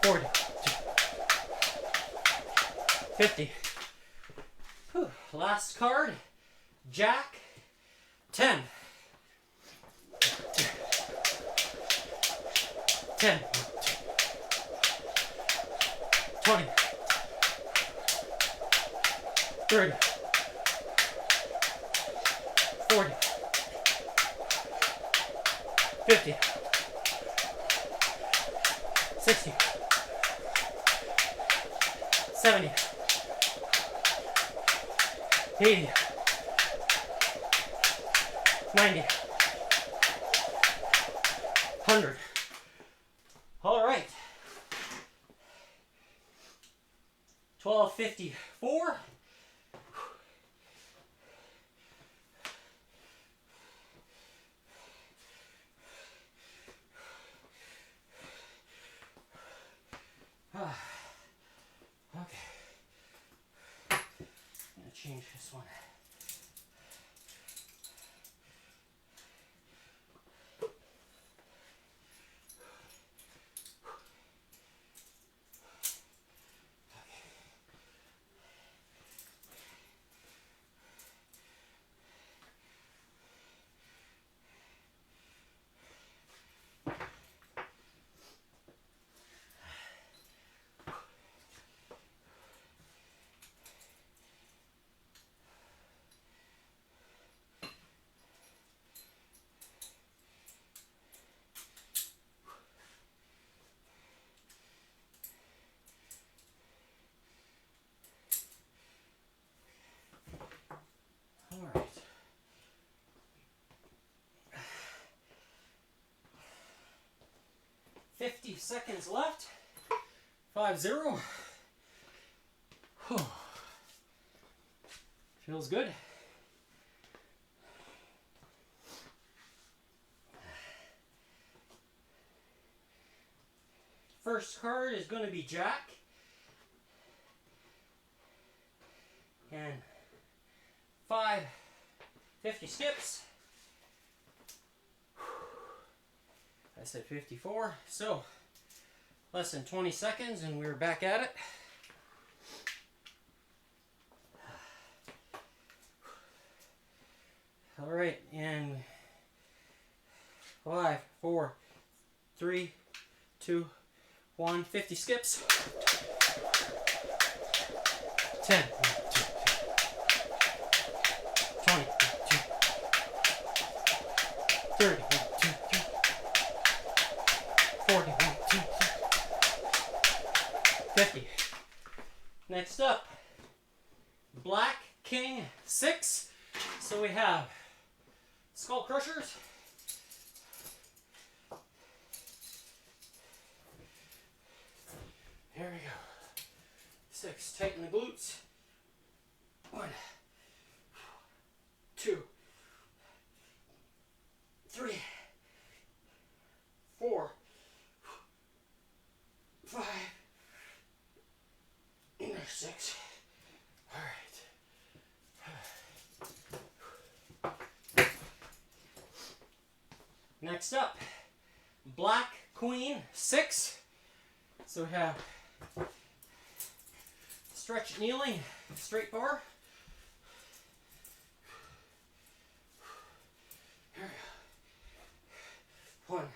A: 40, 50. Whew. Last card, jack, 10, 10, 20, 30, 40, 50, 60, 70, 80, 90, 100. All right. 1254. Okay. I'm gonna change this one. All right. 50 seconds left. 5-0. Feels good. First card is going to be jack. And 50 skips. I said 54. So less than 20 seconds and we're back at it. All right, and 5, 4, 3, 2, 1. 50 skips. 10, 20, 30, 40, 50. Next up, black king 6. So we have skull crushers. Here we go. 6. Tighten the glutes. 1, 2, 3, 4, 5, and there's 6. All right. Next up, black queen 6. So we have stretch kneeling, straight bar. Here we go. 1,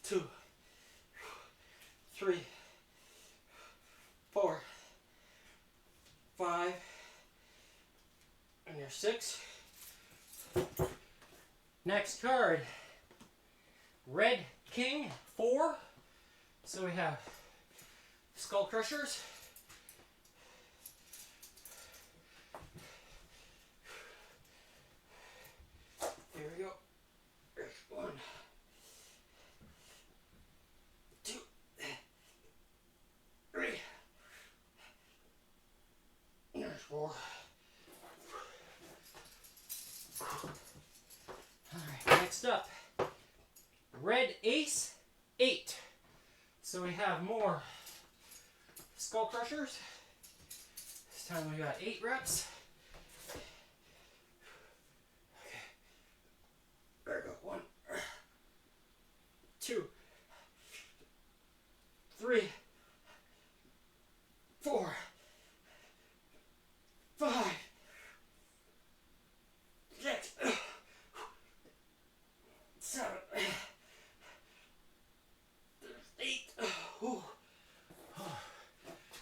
A: 2, 3, 4, 5, and there's 6. Next card, red king 4. So we have skull crushers. Here we go. There's 1, 2, 3, next up, red ace, 8. So we have more skull crushers. This time we got 8 reps. Okay. There we go. 1, 2, 3, 4, 5, 6, 7, 8. Ooh.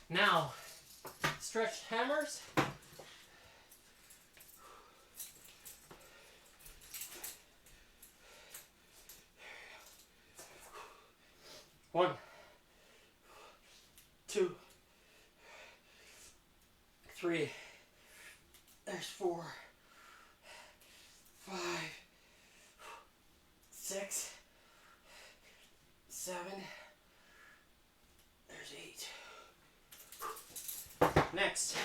A: Now, stretched hammers. One, 2, 3. There's 4, 5, 6, 7. There's 8. Next,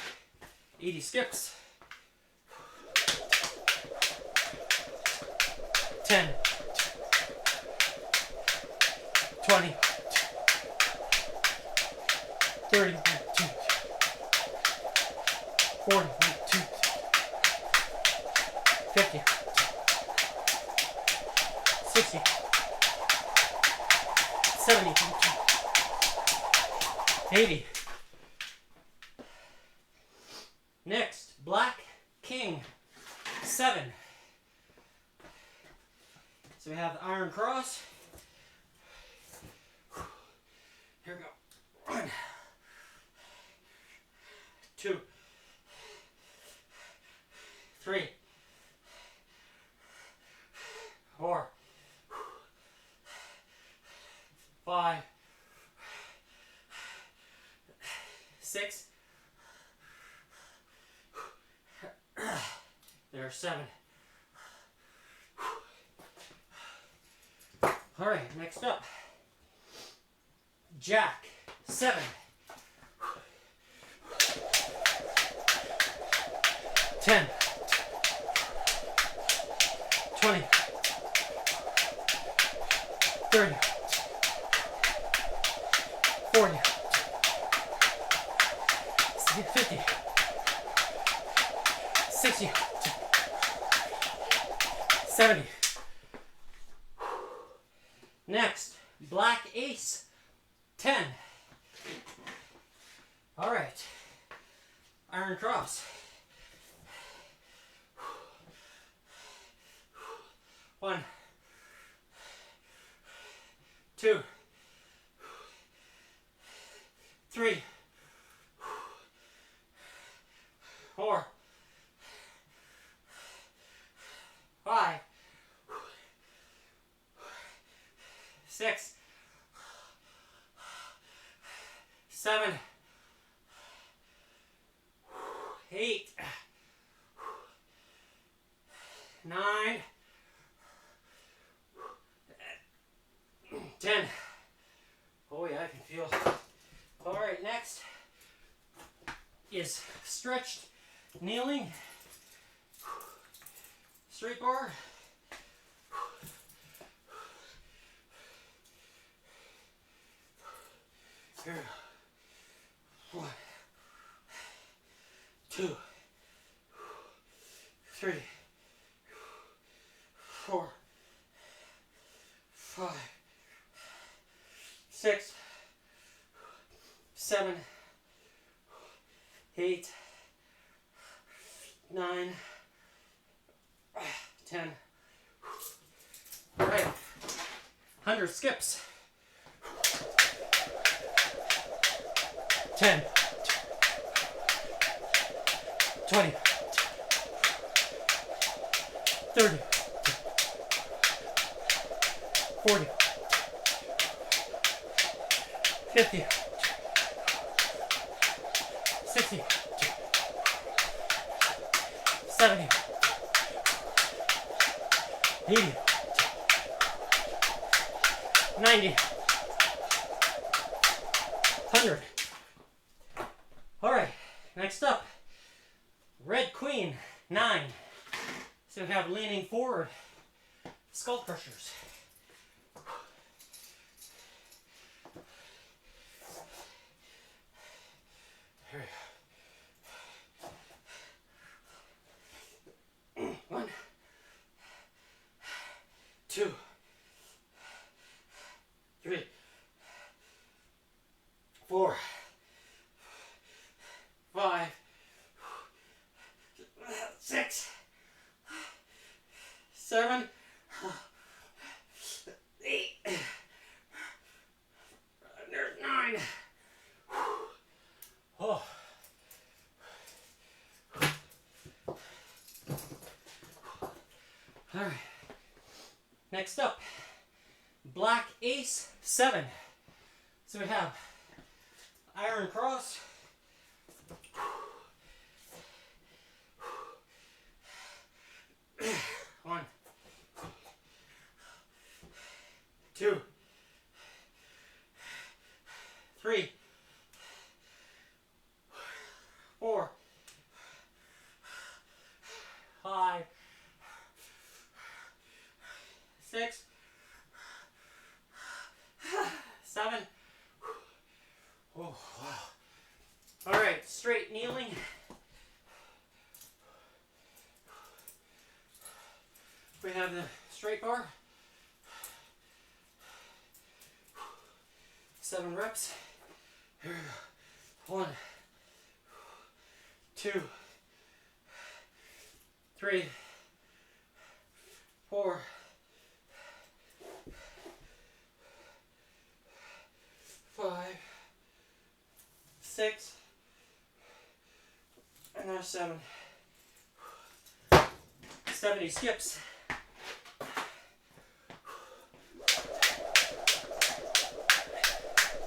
A: 80 skips. 10, 20, 30, 40, 50, 60, 70, 80. Next, Black King, 7. So we have the Iron Cross. Here we go. 1, 2, 3, 4, 5, 6. There's 7. All right, next up, Jack, 7. 10, 20, 30, 40, 50, 60, 70. Next, Black Ace, 10. All right, Iron Cross. 1, 2, 3, 4, 5, 6, 7, 8, 9, 10. Oh yeah, I can feel. All right, next is stretched kneeling, straight bar. Here. 1, 2, 3, 4, 5, 6, 7, 8, 9, 10. All right, 100 skips. 10, 20, 30, 40, 50, 60, 70, 80, 90, 100. All right, next up, Red Queen, 9. So we have leaning forward, skull crushers. Here we go. 1, 2, 3, 4, 5, 6, 7, 8, there's 9. Oh. All right. Next up, Black Ace 7. So we have Iron Cross. One, 2, 3, 4, 5, 6, 7. Oh, wow. All right, straight kneeling. We have the straight bar. 7 reps. Here we go. 1, 2, 3, 4, 5, 6, and now 7. 70 skips.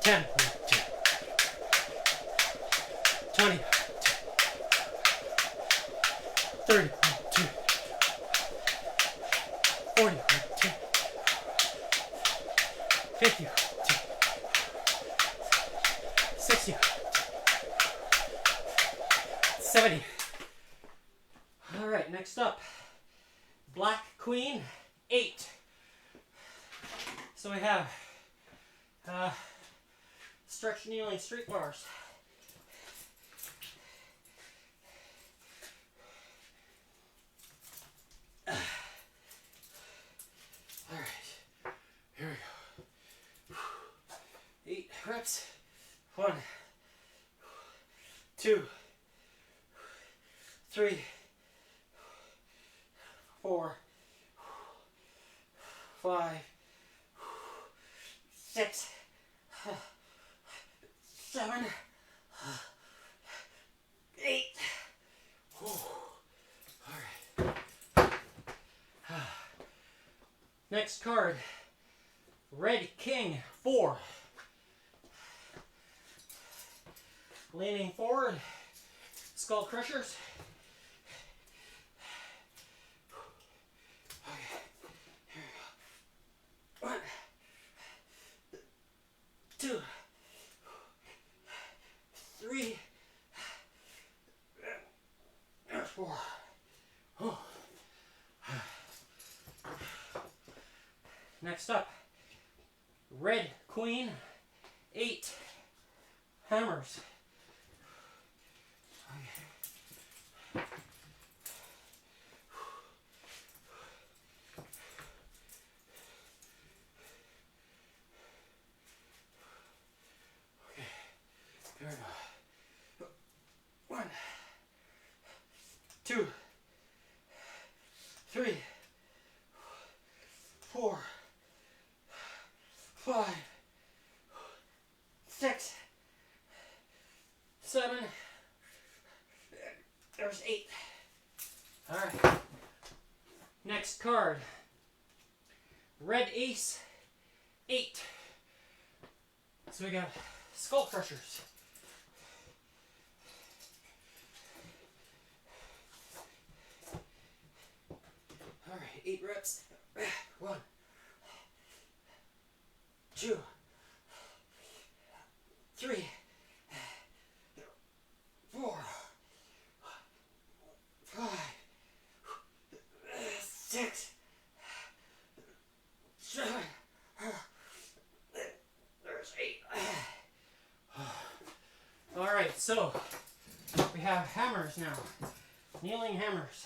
A: 10, 20, 30, 40, 50, 60, 70. All right, next up, Black Queen 8. So we have stretch kneeling street bars. All right, here we go. 8 reps. 1, 2, 3, 4, 5, 6, 7, 8. All right. Next card, Red King 4. Leaning forward, skull crushers. Okay, here we go. 1, 2, 3, 4. Oh. Next up, Red Queen 8 hammers. Here we go. 1, 2, 3, 4, 5, 6, 7. There's 8. All right. Next card. Red Ace 8. So we got skull crushers. All right, 8 reps. 1, 2, 3, 4, 5, 6, There's 8. All right, so we have hammers now. Kneeling hammers.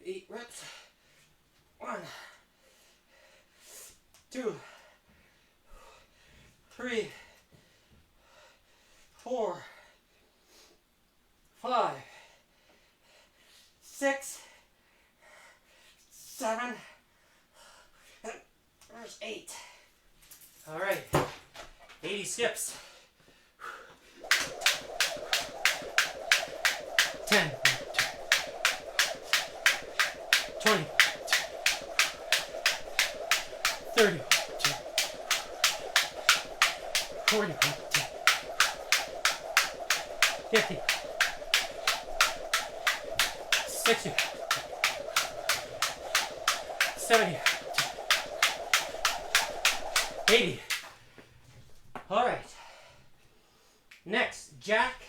A: 8 reps. 1, 2, 3, 4, 5, 6, 7. There's 8. All right. 80 skips. 10. 20, 30, 40, 50, 60, 70, 80. All right. Next, jack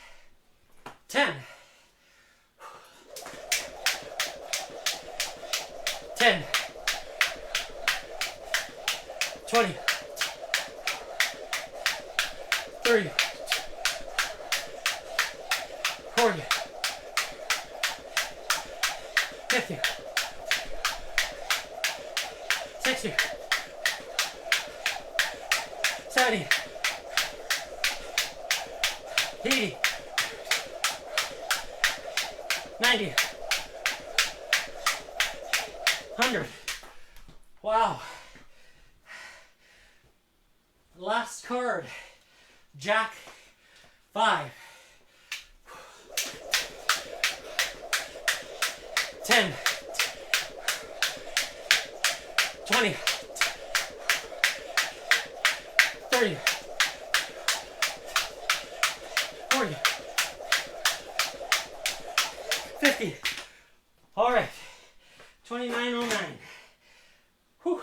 A: 10. 10, 20, 30, 40, 50, 60, 70, 80, 90, 100. Wow. Last card. Jack 5. 10. 20. 30. 40. 50. All right. 2909. Whew.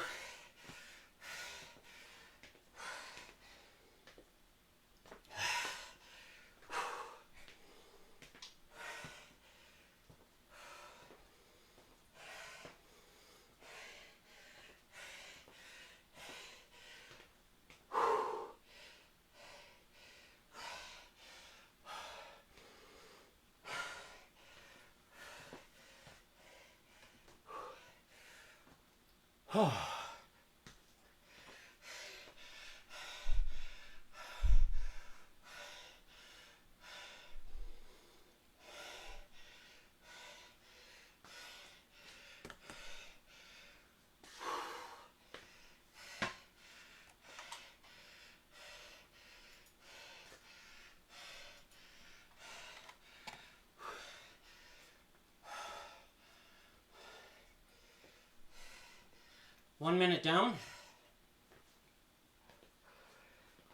A: One minute down.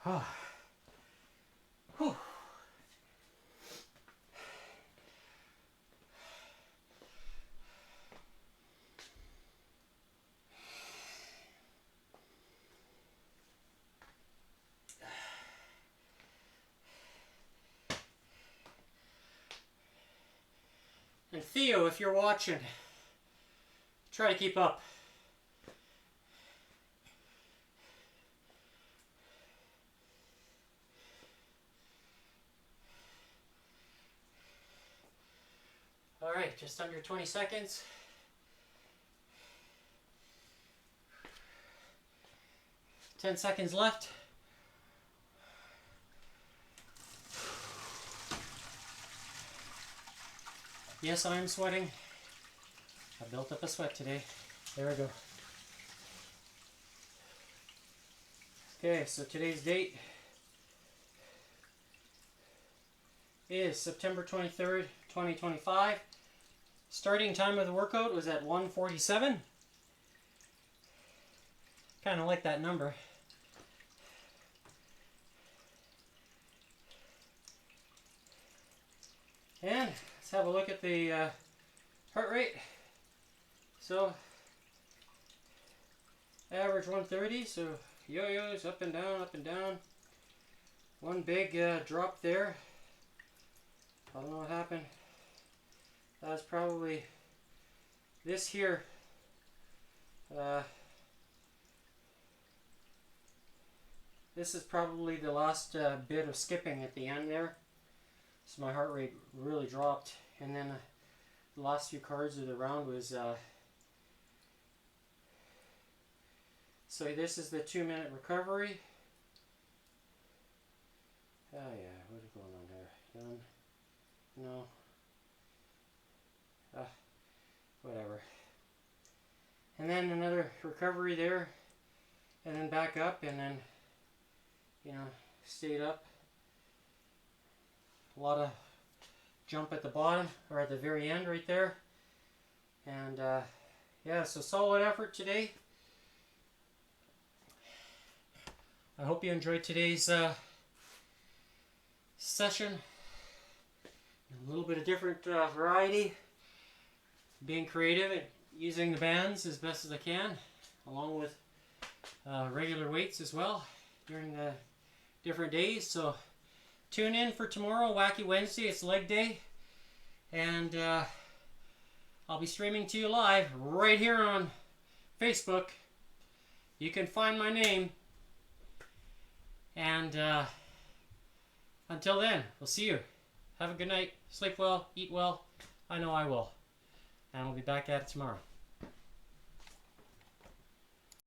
A: Whew. And Theo, if you're watching, try to keep up. All right, just under 20 seconds. Ten seconds left. Yes, I'm sweating. I built up a sweat today. There we go. Okay, so today's date is September 23rd, 2025. Starting time of the workout was at 1:47. Kind of like that number. And let's have a look at the heart rate. So, average 130, so yo-yos up and down, up and down. One big drop there. I don't know what happened. That was probably this here. This is probably the last bit of skipping at the end there. So my heart rate really dropped. And then the last few cards of the round was... so this is the 2-minute recovery. Oh yeah, what is going on here? Done? No. Whatever. And then another recovery there. And then back up, and then, you know, stayed up. A lot of jump at the bottom, or at the very end right there. And yeah, so solid effort today. I hope you enjoyed today's session. A little bit of different variety. Being creative and using the bands as best as I can, along with regular weights as well during the different days. So tune in for tomorrow, Wacky Wednesday. It's leg day. And I'll be streaming to you live right here on Facebook. You can find my name. And until then, we'll see you. Have a good night. Sleep well. Eat well. I know I will. And we'll be back at it tomorrow.